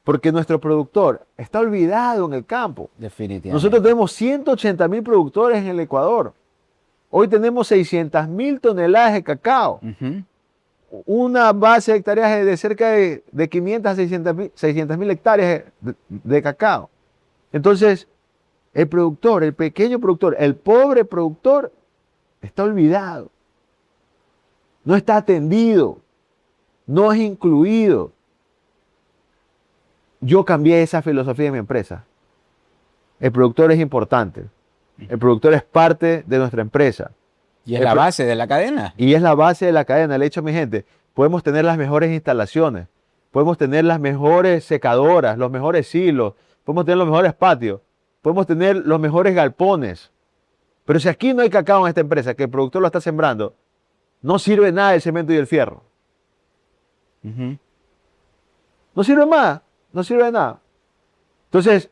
Porque nuestro productor está olvidado en el campo. Definitivamente. Nosotros tenemos 180.000 productores en el Ecuador. Hoy tenemos 600.000 toneladas de cacao. Ujú. Una base de hectáreas de cerca de 500 a 600.000 hectáreas de cacao. Entonces, el productor, el pequeño productor, el pobre productor, está olvidado. No está atendido. No es incluido. Yo cambié esa filosofía de mi empresa. El productor es importante. El productor es parte de nuestra empresa. Y es la base de la cadena. Y es la base de la cadena. Le he dicho a mi gente, podemos tener las mejores instalaciones, podemos tener las mejores secadoras, los mejores silos, podemos tener los mejores patios, podemos tener los mejores galpones. Pero si aquí no hay cacao en esta empresa, que el productor lo está sembrando, no sirve nada el cemento y el fierro. Ujú. No sirve más, no sirve de nada. Entonces,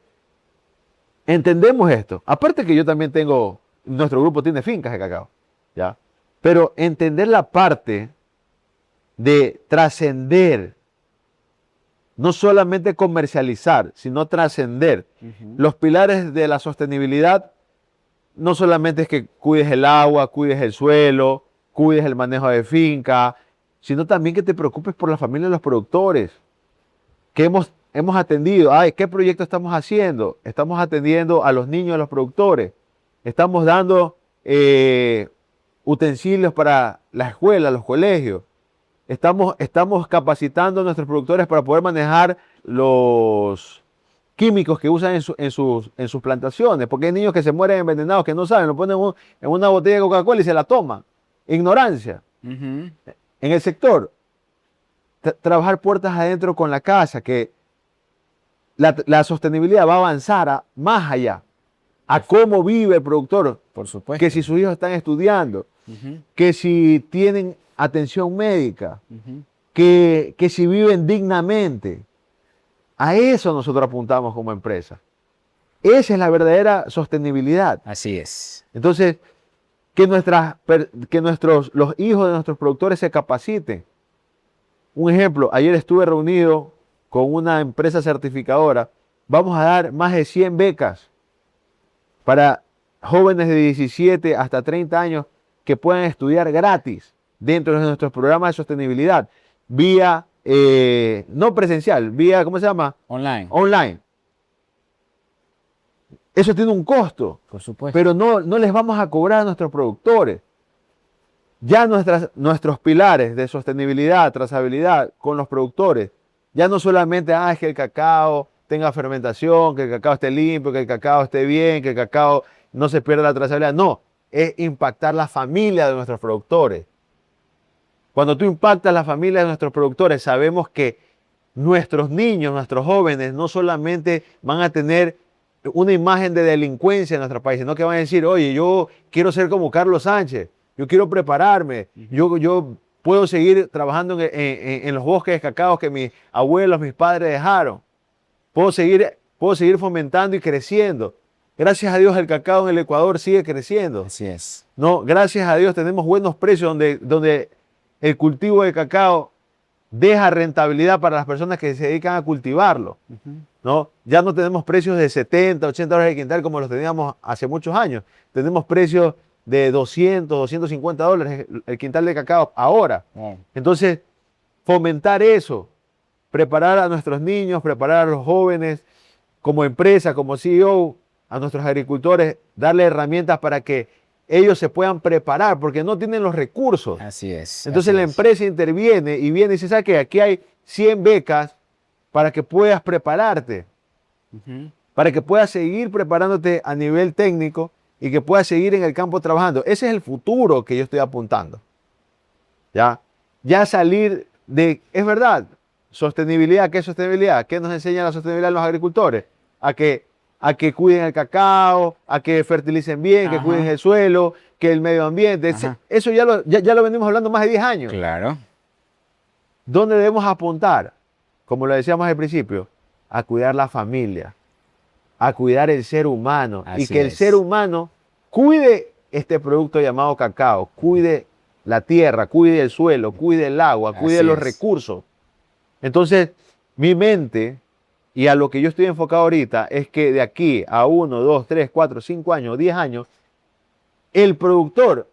entendemos esto. Aparte que yo también tengo, nuestro grupo tiene fincas de cacao, ¿ya? Pero entender la parte de trascender, no solamente comercializar, sino trascender. Ujú. Los pilares de la sostenibilidad no solamente es que cuides el agua, cuides el suelo, cuides el manejo de finca, sino también que te preocupes por la familia de los productores, que hemos atendido. Ay, ¿qué proyecto estamos haciendo? Estamos atendiendo a los niños de los productores, estamos dando utensilios para la escuela, los colegios. Estamos capacitando a nuestros productores para poder manejar los químicos que usan en sus plantaciones, porque hay niños que se mueren envenenados, que no saben, lo ponen en una botella de Coca-Cola y se la toman. Ignorancia Ujú. en el sector. Trabajar puertas adentro con la casa, que la sostenibilidad va a avanzar más allá, a cómo vive el productor, Por supuesto. que si sus hijos están estudiando, Ujú. que si tienen atención médica, Ujú. que si viven dignamente. A eso nosotros apuntamos como empresa. Esa es la verdadera sostenibilidad. Así es. Entonces, que los hijos de nuestros productores se capaciten. Un ejemplo, ayer estuve reunido con una empresa certificadora. Vamos a dar más de 100 becas para jóvenes de 17 hasta 30 años que puedan estudiar gratis dentro de nuestros programas de sostenibilidad, vía, no presencial, vía, ¿cómo se llama? Online. Online. Eso tiene un costo, Por supuesto. pero no les vamos a cobrar a nuestros productores. Ya nuestros pilares de sostenibilidad, trazabilidad con los productores, ya no solamente es que el cacao tenga fermentación, que el cacao esté limpio, que el cacao esté bien, que el cacao no se pierda la trazabilidad. No, es impactar la familia de nuestros productores. Cuando tú impactas la familia de nuestros productores, sabemos que nuestros niños, nuestros jóvenes, no solamente van a tener una imagen de delincuencia en nuestro país, sino que van a decir, oye, yo quiero ser como Carlos Sánchez, yo quiero prepararme, yo puedo seguir trabajando en los bosques de cacao que mis abuelos, mis padres dejaron. Puedo seguir fomentando y creciendo. Gracias a Dios el cacao en el Ecuador sigue creciendo. Así es. No, gracias a Dios tenemos buenos precios donde el cultivo de cacao deja rentabilidad para las personas que se dedican a cultivarlo. ¿No? Ya no tenemos precios de 70, 80 dólares el quintal como los teníamos hace muchos años. Tenemos precios de 200, 250 dólares el quintal de cacao ahora. Entonces, fomentar eso, preparar a nuestros niños, preparar a los jóvenes como empresa, como CEO, a nuestros agricultores, darle herramientas para que ellos se puedan preparar, porque no tienen los recursos. Así es. Entonces la empresa interviene y viene y dice, ¿sabes qué? Aquí hay 100 becas para que puedas prepararte, para que puedas seguir preparándote a nivel técnico y que puedas seguir en el campo trabajando. Ese es el futuro que yo estoy apuntando. Ya salir de, es verdad, sostenibilidad. ¿Qué es sostenibilidad? ¿Qué nos enseña la sostenibilidad a los agricultores? A que cuiden el cacao, a que fertilicen bien, que cuiden el suelo, que el medio ambiente. Eso ya lo venimos hablando más de 10 años. Claro. ¿Dónde debemos apuntar? Como lo decíamos al principio, a cuidar la familia, a cuidar el ser humano. Así y que el es. ser humano cuide este producto llamado cacao, cuide la tierra, cuide el suelo, cuide el agua, cuide Así los es. recursos. Entonces, mi mente y a lo que yo estoy enfocado ahorita es que de aquí a 1, 2, 3, 4, 5 años, 10 años, el productor,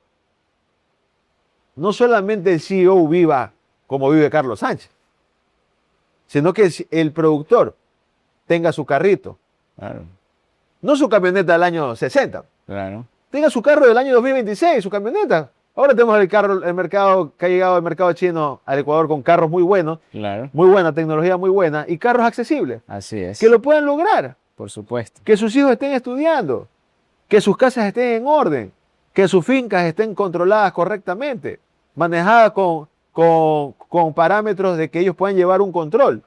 no solamente el CEO viva como vive Carlos Sánchez, sino que el productor tenga su carrito, Claro. no su camioneta del año 60, Claro. tenga su carro del año 2026, su camioneta. Ahora tenemos el mercado que ha llegado al mercado chino al Ecuador con carros muy buenos, Claro. muy buena, tecnología muy buena y carros accesibles, Así es. que lo puedan lograr, Por supuesto. que sus hijos estén estudiando, que sus casas estén en orden, que sus fincas estén controladas correctamente, manejadas con parámetros de que ellos puedan llevar un control,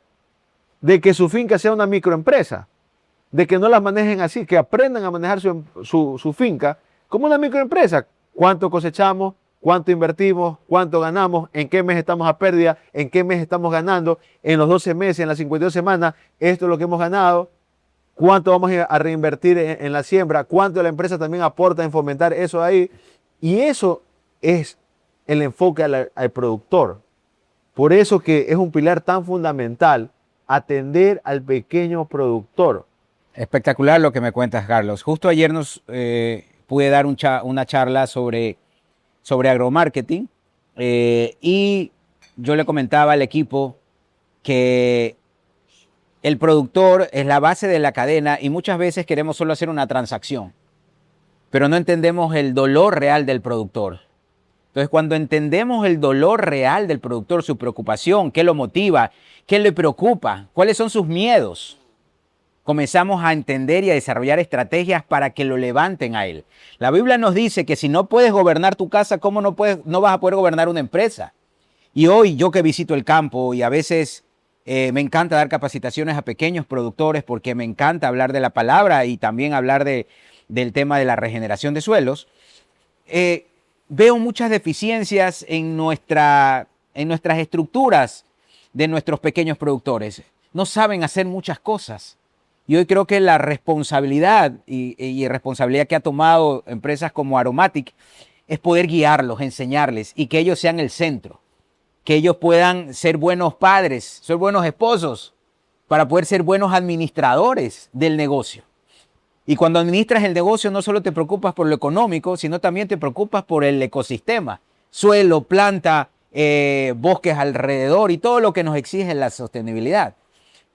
de que su finca sea una microempresa, de que no las manejen así, que aprendan a manejar su finca como una microempresa. ¿Cuánto cosechamos? ¿Cuánto invertimos? ¿Cuánto ganamos? ¿En qué mes estamos a pérdida? ¿En qué mes estamos ganando? En los 12 meses, en las 52 semanas, esto es lo que hemos ganado. ¿Cuánto vamos a reinvertir en la siembra? ¿Cuánto la empresa también aporta en fomentar eso ahí? Y eso es el enfoque al productor. Por eso que es un pilar tan fundamental atender al pequeño productor. Espectacular lo que me cuentas, Carlos. Justo ayer pude dar una charla sobre agromarketing y yo le comentaba al equipo que el productor es la base de la cadena y muchas veces queremos solo hacer una transacción, pero no entendemos el dolor real del productor. Entonces, cuando entendemos el dolor real del productor, su preocupación, qué lo motiva, qué le preocupa, cuáles son sus miedos, comenzamos a entender y a desarrollar estrategias para que lo levanten a él. La Biblia nos dice que si no puedes gobernar tu casa, ¿cómo no vas a poder gobernar una empresa? Y hoy yo que visito el campo y a veces me encanta dar capacitaciones a pequeños productores porque me encanta hablar de la palabra y también hablar del tema de la regeneración de suelos, veo muchas deficiencias en nuestras estructuras de nuestros pequeños productores. No saben hacer muchas cosas. Y hoy creo que la responsabilidad y responsabilidad que ha tomado empresas como Aromatic es poder guiarlos, enseñarles y que ellos sean el centro. Que ellos puedan ser buenos padres, ser buenos esposos, para poder ser buenos administradores del negocio. Y cuando administras el negocio no solo te preocupas por lo económico, sino también te preocupas por el ecosistema. Suelo, planta, bosques alrededor y todo lo que nos exige la sostenibilidad.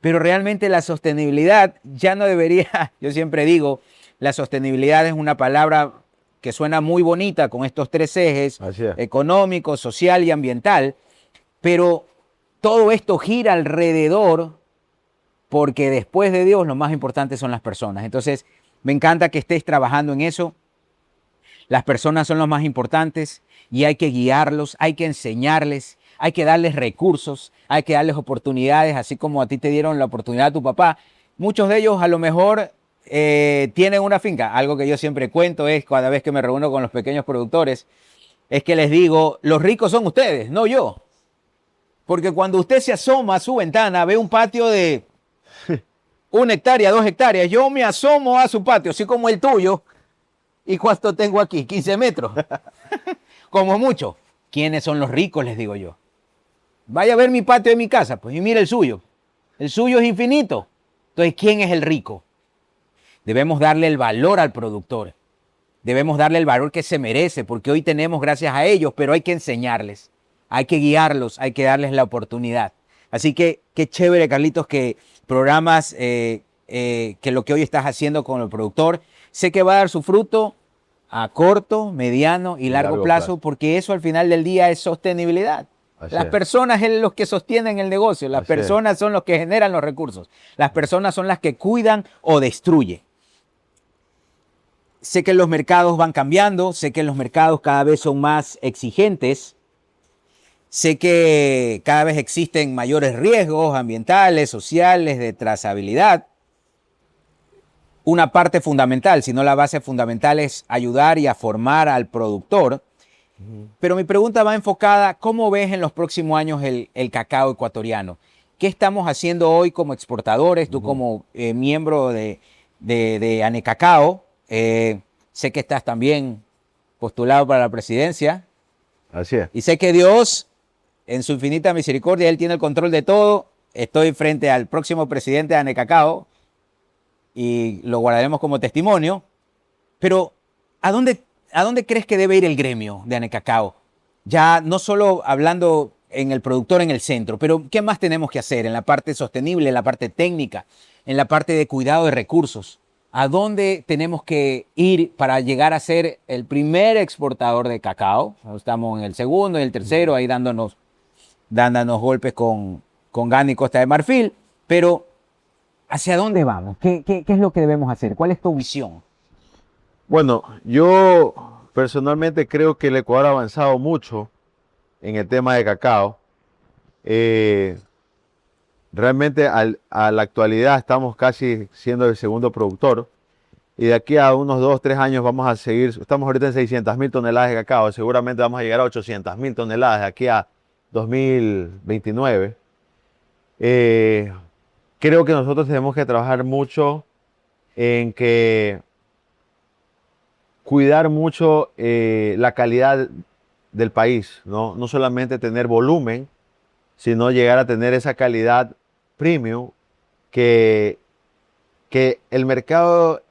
Pero realmente la sostenibilidad ya no debería, yo siempre digo, la sostenibilidad es una palabra que suena muy bonita con estos tres ejes, económico, social y ambiental, pero todo esto gira alrededor porque después de Dios lo más importante son las personas. Entonces, me encanta que estés trabajando en eso. Las personas son los más importantes y hay que guiarlos, hay que enseñarles, hay que darles recursos, hay que darles oportunidades, así como a ti te dieron la oportunidad a tu papá. Muchos de ellos a lo mejor tienen una finca. Algo que yo siempre cuento es, cada vez que me reúno con los pequeños productores, es que les digo, los ricos son ustedes, no yo. Porque cuando usted se asoma a su ventana, ve un patio de 1 hectárea, 2 hectáreas. Yo me asomo a su patio, así como el tuyo. ¿Y cuánto tengo aquí? 15 metros. Como mucho. ¿Quiénes son los ricos? Les digo yo. Vaya a ver mi patio de mi casa, pues, y mire el suyo. El suyo es infinito. Entonces, ¿quién es el rico? Debemos darle el valor al productor. Debemos darle el valor que se merece, porque hoy tenemos gracias a ellos, pero hay que enseñarles. Hay que guiarlos, hay que darles la oportunidad. Así que qué chévere, Carlitos, que programas que lo que hoy estás haciendo con el productor, sé que va a dar su fruto a corto, mediano y largo plazo, porque eso al final del día es sostenibilidad. Las personas es los que sostienen el negocio, las personas son los que generan los recursos, las personas son las que cuidan o destruyen. Sé que los mercados van cambiando, sé que los mercados cada vez son más exigentes. Sé que cada vez existen mayores riesgos ambientales, sociales, de trazabilidad. Una parte fundamental, si no la base fundamental, es ayudar y a formar al productor. Pero mi pregunta va enfocada, ¿cómo ves en los próximos años el cacao ecuatoriano? ¿Qué estamos haciendo hoy como exportadores? Tú como miembro de Anecacao, sé que estás también postulado para la presidencia. Así es. Y sé que Dios, en su infinita misericordia, Él tiene el control de todo. Estoy frente al próximo presidente de Anecacao y lo guardaremos como testimonio. Pero, ¿a dónde crees que debe ir el gremio de Anecacao? Ya no solo hablando en el productor en el centro, pero ¿qué más tenemos que hacer en la parte sostenible, en la parte técnica, en la parte de cuidado de recursos? ¿A dónde tenemos que ir para llegar a ser el primer exportador de cacao? Estamos en el segundo y el tercero, ahí dándonos golpes con Ghana y Costa de Marfil, pero ¿hacia dónde vamos? ¿Qué es lo que debemos hacer? ¿Cuál es tu visión? Bueno, yo personalmente creo que el Ecuador ha avanzado mucho en el tema de cacao. Realmente a la actualidad estamos casi siendo el segundo productor y de aquí a unos 2, 3 años vamos a seguir, estamos ahorita en 600.000 toneladas de cacao, seguramente vamos a llegar a 800.000 toneladas de aquí a 2029. Creo que nosotros tenemos que trabajar mucho en que cuidar mucho la calidad del país, ¿no? No solamente tener volumen, sino llegar a tener esa calidad premium que el mercado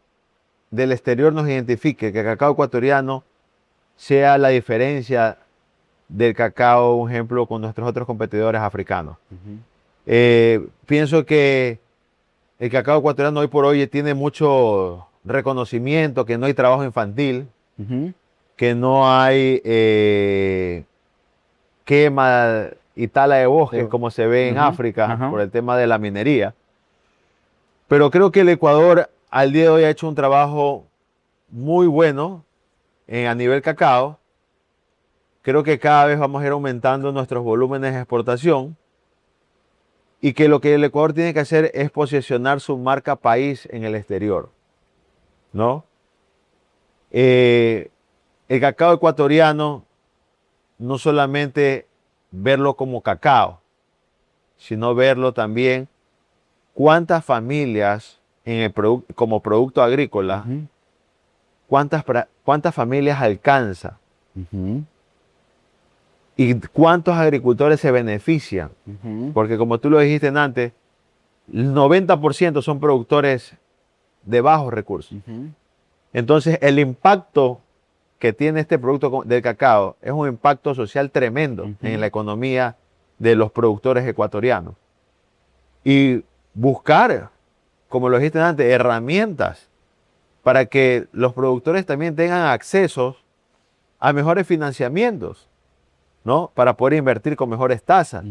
del exterior nos identifique, que el cacao ecuatoriano sea la diferencia del cacao, un ejemplo, con nuestros otros competidores africanos. Pienso que el cacao ecuatoriano hoy por hoy tiene mucho reconocimiento, que no hay trabajo infantil, que no hay quema y tala de bosques como se ve en África por el tema de la minería. Pero creo que el Ecuador al día de hoy ha hecho un trabajo muy bueno a nivel cacao. Creo que cada vez vamos a ir aumentando nuestros volúmenes de exportación y que lo que el Ecuador tiene que hacer es posicionar su marca país en el exterior, ¿no? El cacao ecuatoriano no solamente verlo como cacao, sino verlo también cuántas familias como producto agrícola, cuántas familias alcanza y cuántos agricultores se benefician. Porque como tú lo dijiste antes, el 90% son productores de bajos recursos. Entonces el impacto que tiene este producto del cacao es un impacto social tremendo en la economía de los productores ecuatorianos. Y buscar, como lo dijiste antes, herramientas para que los productores también tengan acceso a mejores financiamientos, ¿no? Para poder invertir con mejores tasas,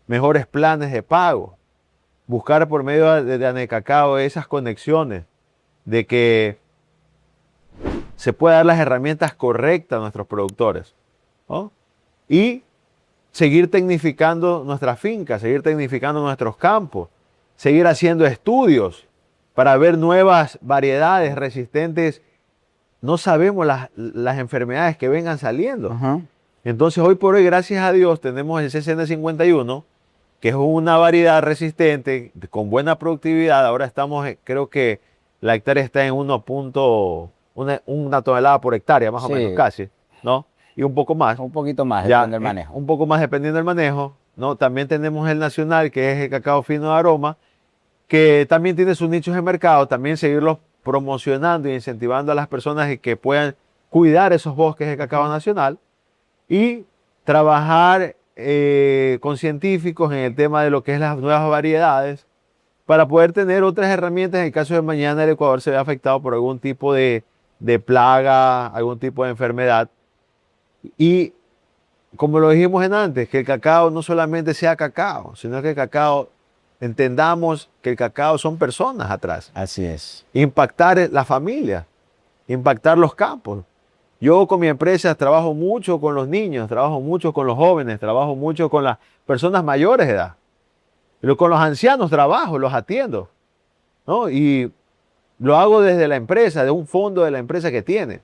mejores planes de pago. Buscar por medio de Anecacao esas conexiones de que se pueda dar las herramientas correctas a nuestros productores, ¿no? Y seguir tecnificando nuestras fincas, seguir tecnificando nuestros campos, seguir haciendo estudios para ver nuevas variedades resistentes. No sabemos las enfermedades que vengan saliendo. Ajá. Entonces, hoy por hoy, gracias a Dios, tenemos el CCN51, que es una variedad resistente, con buena productividad. Ahora estamos, creo que la hectárea está en una tonelada por hectárea, más o Sí. menos, casi, ¿no? Y un poco más. Un poquito más, Ya, depende del manejo. un poco más dependiendo del manejo, ¿no? También tenemos el nacional, que es el cacao fino de aroma, que también tiene sus nichos de mercado, también seguirlos promocionando y incentivando a las personas y que puedan cuidar esos bosques de cacao nacional y trabajar con científicos en el tema de lo que es las nuevas variedades para poder tener otras herramientas en el caso de mañana el Ecuador se vea afectado por algún tipo de plaga, algún tipo de enfermedad. Y como lo dijimos en antes, que el cacao no solamente sea cacao, sino que el cacao, entendamos que el cacao son personas atrás. Así es. Impactar la familia, impactar los campos. Yo con mi empresa trabajo mucho con los niños, trabajo mucho con los jóvenes, trabajo mucho con las personas mayores de edad. Pero con los ancianos trabajo, los atiendo, ¿no? Y lo hago desde la empresa, de un fondo de la empresa que tiene.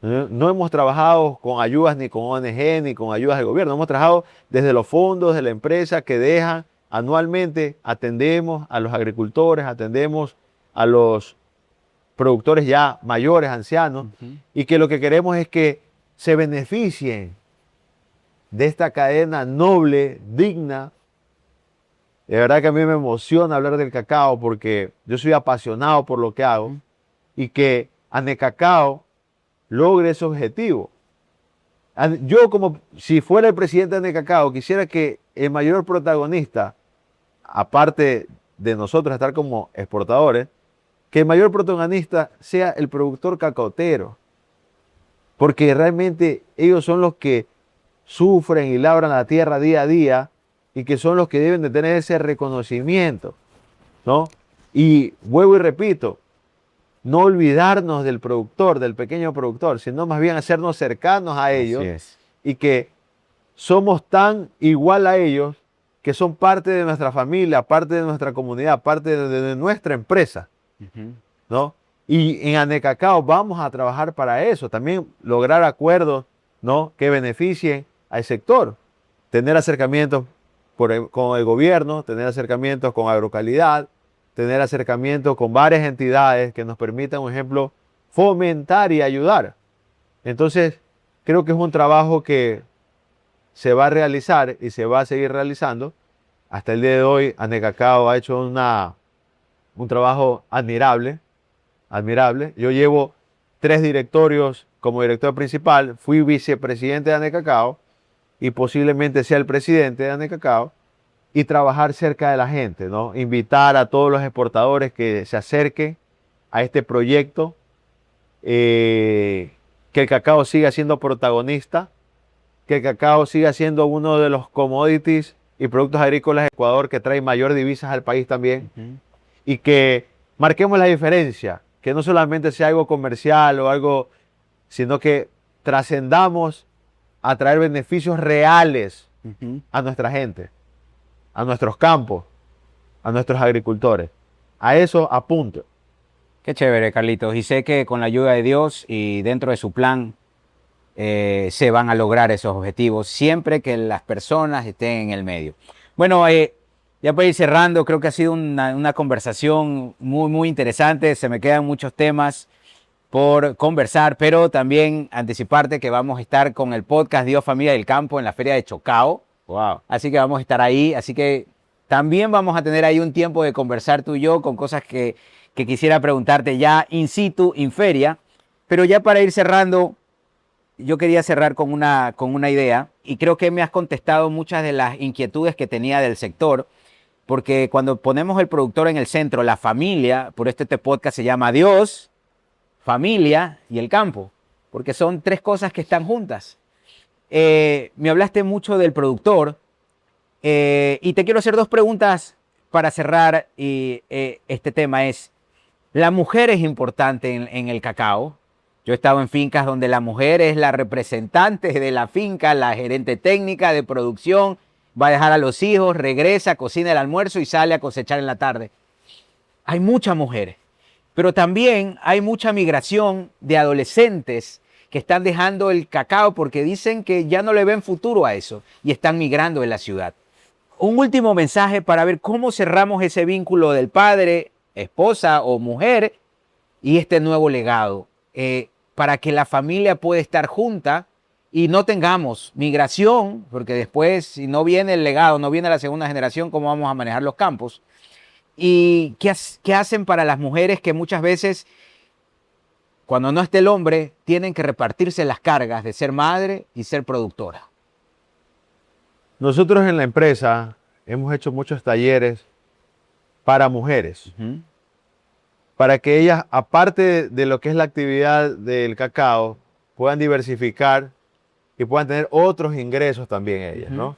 No hemos trabajado con ayudas ni con ONG ni con ayudas del gobierno. Hemos trabajado desde los fondos de la empresa que dejan anualmente, atendemos a los agricultores, atendemos a los productores ya mayores, ancianos, y que lo que queremos es que se beneficien de esta cadena noble, digna. De verdad que a mí me emociona hablar del cacao porque yo soy apasionado por lo que hago y que Anecacao logre ese objetivo. Yo, como si fuera el presidente de Anecacao, quisiera que el mayor protagonista, aparte de nosotros estar como exportadores, que el mayor protagonista sea el productor cacautero, porque realmente ellos son los que sufren y labran la tierra día a día y que son los que deben de tener ese reconocimiento, ¿no? Y vuelvo y repito, no olvidarnos del productor, del pequeño productor, sino más bien hacernos cercanos a ellos. Así es. Y que somos tan igual a ellos que son parte de nuestra familia, parte de nuestra comunidad, parte de nuestra empresa, ¿no? Y en Anecacao vamos a trabajar para eso, también lograr acuerdos, ¿no?, que beneficien al sector, tener acercamientos con el gobierno, tener acercamientos con Agrocalidad, tener acercamientos con varias entidades que nos permitan, por ejemplo, fomentar y ayudar. Entonces, creo que es un trabajo que se va a realizar y se va a seguir realizando. Hasta el día de hoy, Anecacao ha hecho un trabajo admirable. Yo llevo 3 directorios como director principal, fui vicepresidente de Anecacao y posiblemente sea el presidente de Anecacao, y trabajar cerca de la gente, ¿no? Invitar a todos los exportadores que se acerquen a este proyecto, que el cacao siga siendo protagonista, que el cacao siga siendo uno de los commodities y productos agrícolas de Ecuador que trae mayor divisas al país también, y que marquemos la diferencia, que no solamente sea algo comercial o algo, sino que trascendamos a traer beneficios reales a nuestra gente, a nuestros campos, a nuestros agricultores. A eso apunto. Qué chévere, Carlitos. Y sé que con la ayuda de Dios y dentro de su plan se van a lograr esos objetivos siempre que las personas estén en el medio. Bueno, ya para ir cerrando, creo que ha sido una conversación muy interesante. Se me quedan muchos temas por conversar, pero también anticiparte que vamos a estar con el podcast Dios, Familia del Campo en la Feria de Chocao. Wow. Así que vamos a estar ahí. Así que también vamos a tener ahí un tiempo de conversar tú y yo con cosas que quisiera preguntarte ya in situ, in feria. Pero ya para ir cerrando, yo quería cerrar con una idea y creo que me has contestado muchas de las inquietudes que tenía del sector, porque cuando ponemos el productor en el centro, la familia, por este podcast se llama Dios, familia y el campo, porque son 3 cosas que están juntas. Me hablaste mucho del productor y te quiero hacer 2 preguntas para cerrar este tema. ¿La mujer es importante en el cacao? Yo he estado en fincas donde la mujer es la representante de la finca, la gerente técnica de producción, va a dejar a los hijos, regresa, cocina el almuerzo y sale a cosechar en la tarde. Hay muchas mujeres, pero también hay mucha migración de adolescentes que están dejando el cacao porque dicen que ya no le ven futuro a eso y están migrando en la ciudad. Un último mensaje para ver cómo cerramos ese vínculo del padre, esposa o mujer y este nuevo legado, para que la familia pueda estar junta y no tengamos migración, porque después si no viene el legado, no viene la segunda generación, ¿cómo vamos a manejar los campos? ¿Y qué hacen para las mujeres que muchas veces, cuando no esté el hombre, tienen que repartirse las cargas de ser madre y ser productora? Nosotros en la empresa hemos hecho muchos talleres para mujeres, para que ellas, aparte de lo que es la actividad del cacao, puedan diversificar y puedan tener otros ingresos también ellas, ¿no?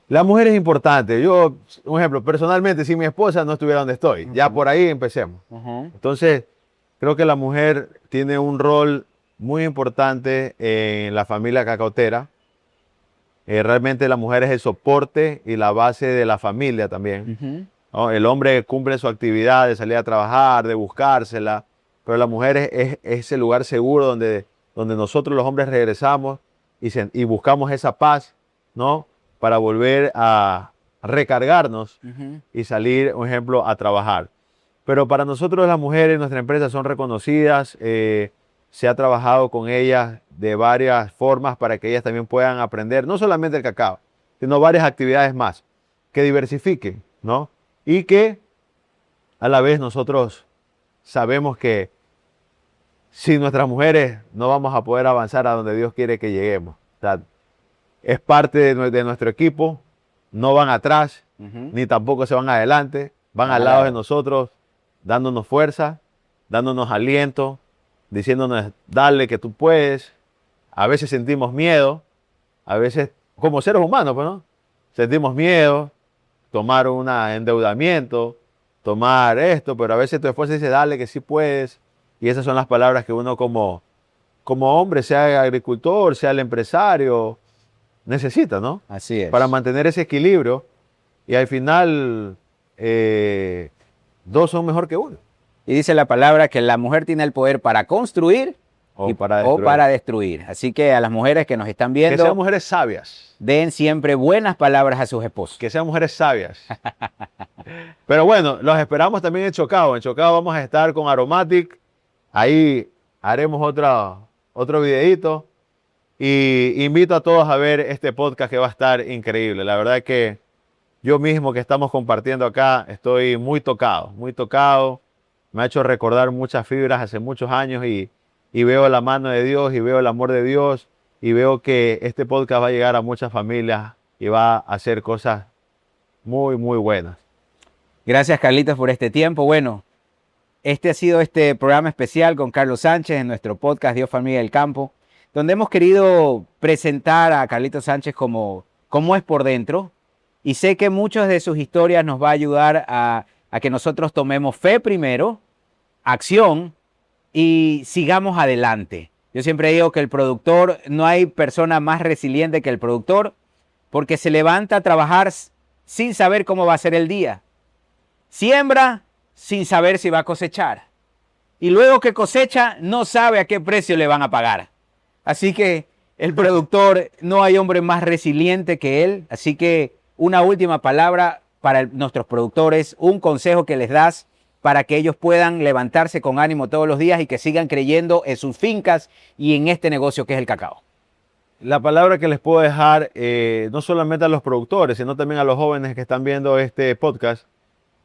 La mujer es importante. Yo, un ejemplo, personalmente, si mi esposa no estuviera donde estoy, ya por ahí empecemos. Entonces, creo que la mujer tiene un rol muy importante en la familia cacautera. Realmente la mujer es el soporte y la base de la familia también. ¿No? El hombre cumple su actividad de salir a trabajar, de buscársela, pero la mujer es ese lugar seguro donde nosotros los hombres regresamos y buscamos esa paz, ¿no? Para volver a recargarnos y salir, por ejemplo, a trabajar. Pero para nosotros las mujeres, nuestras empresas son reconocidas, se ha trabajado con ellas de varias formas para que ellas también puedan aprender, no solamente el cacao, sino varias actividades más, que diversifiquen, ¿no? Y que a la vez nosotros sabemos que sin nuestras mujeres no vamos a poder avanzar a donde Dios quiere que lleguemos. O sea, es parte de nuestro equipo, no van atrás, ni tampoco se van adelante, van al lado de nosotros, dándonos fuerza, dándonos aliento, diciéndonos, dale que tú puedes. A veces sentimos miedo, a veces como seres humanos, pues, ¿no? Sentimos miedo, tomar un endeudamiento, tomar esto, pero a veces tu esposa dice, dale que sí puedes. Y esas son las palabras que uno como hombre, sea el agricultor, sea el empresario, necesita, ¿no? Así es. Para mantener ese equilibrio y al final dos son mejor que uno. Y dice la palabra que la mujer tiene el poder para construir O o para para destruir. Así que a las mujeres que nos están Que viendo, sean mujeres sabias. den siempre buenas palabras a sus esposos. Que sean mujeres sabias. Pero bueno, los esperamos también en Chocao. En Chocao vamos a estar con Aromatic. Ahí haremos otro videito. Y invito a todos a ver este podcast que va a estar increíble. La verdad es que yo mismo que estamos compartiendo acá estoy muy tocado, muy tocado. Me ha hecho recordar muchas fibras hace muchos años y veo la mano de Dios y veo el amor de Dios y veo que este podcast va a llegar a muchas familias y va a hacer cosas muy, muy buenas. Gracias, Carlitos, por este tiempo. Bueno, este ha sido este programa especial con Carlos Sánchez en nuestro podcast Dios, Familia del Campo, donde hemos querido presentar a Carlitos Sánchez como es por dentro. Y sé que muchas de sus historias nos va a ayudar a que nosotros tomemos fe primero, acción y sigamos adelante. Yo siempre digo que el productor, no hay persona más resiliente que el productor, porque se levanta a trabajar sin saber cómo va a ser el día. Siembra sin saber si va a cosechar. Y luego que cosecha, no sabe a qué precio le van a pagar. Así que el productor, no hay hombre más resiliente que él. Así que una última palabra para nuestros productores, un consejo que les das para que ellos puedan levantarse con ánimo todos los días y que sigan creyendo en sus fincas y en este negocio que es el cacao. La palabra que les puedo dejar, no solamente a los productores, sino también a los jóvenes que están viendo este podcast,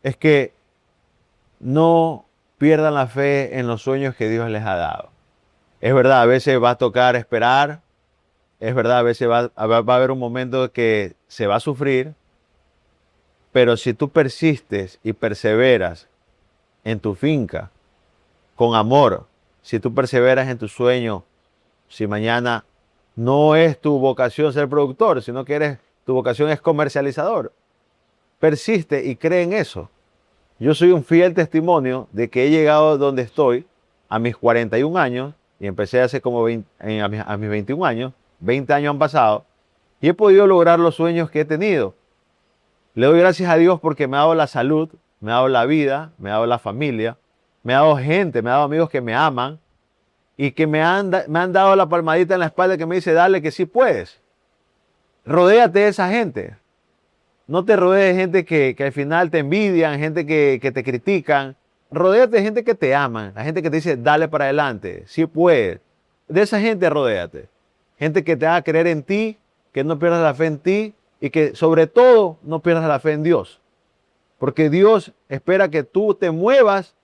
es que no pierdan la fe en los sueños que Dios les ha dado. Es verdad, a veces va a tocar esperar, es verdad, a veces va a haber un momento que se va a sufrir, pero si tú persistes y perseveras en tu finca, con amor, si tú perseveras en tu sueño, si mañana no es tu vocación ser productor, sino que tu vocación es comercializador, persiste y cree en eso. Yo soy un fiel testimonio de que he llegado donde estoy a mis 41 años y empecé hace como a mis 21 años, 20 años han pasado y he podido lograr los sueños que he tenido. Le doy gracias a Dios porque me ha dado la salud, me ha dado la vida, me ha dado la familia, me ha dado gente, me ha dado amigos que me aman y que me han dado la palmadita en la espalda que me dice, dale que sí puedes. Rodéate de esa gente. No te rodees de gente que al final te envidian, gente que te critican. Rodéate de gente que te aman, la gente que te dice, dale para adelante, sí puedes. De esa gente rodéate. Gente que te haga creer en ti, que no pierdas la fe en ti y que sobre todo no pierdas la fe en Dios. Porque Dios espera que tú te muevas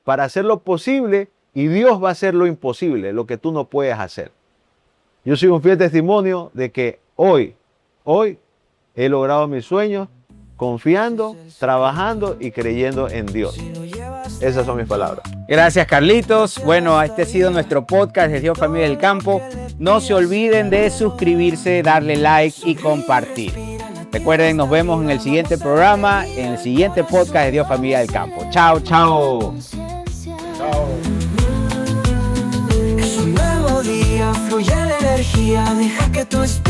para hacer lo posible y Dios va a hacer lo imposible, lo que tú no puedes hacer. Yo soy un fiel testimonio de que hoy he logrado mis sueños confiando, trabajando y creyendo en Dios. Esas son mis palabras. Gracias, Carlitos. Bueno, este ha sido nuestro podcast de Dios Familia del Campo. No se olviden de suscribirse, darle like y compartir. Recuerden, nos vemos en el siguiente programa, en el siguiente podcast de Dios Familia del Campo. Chao, chao. Es un nuevo día, fluye la energía, deja que tu espíritu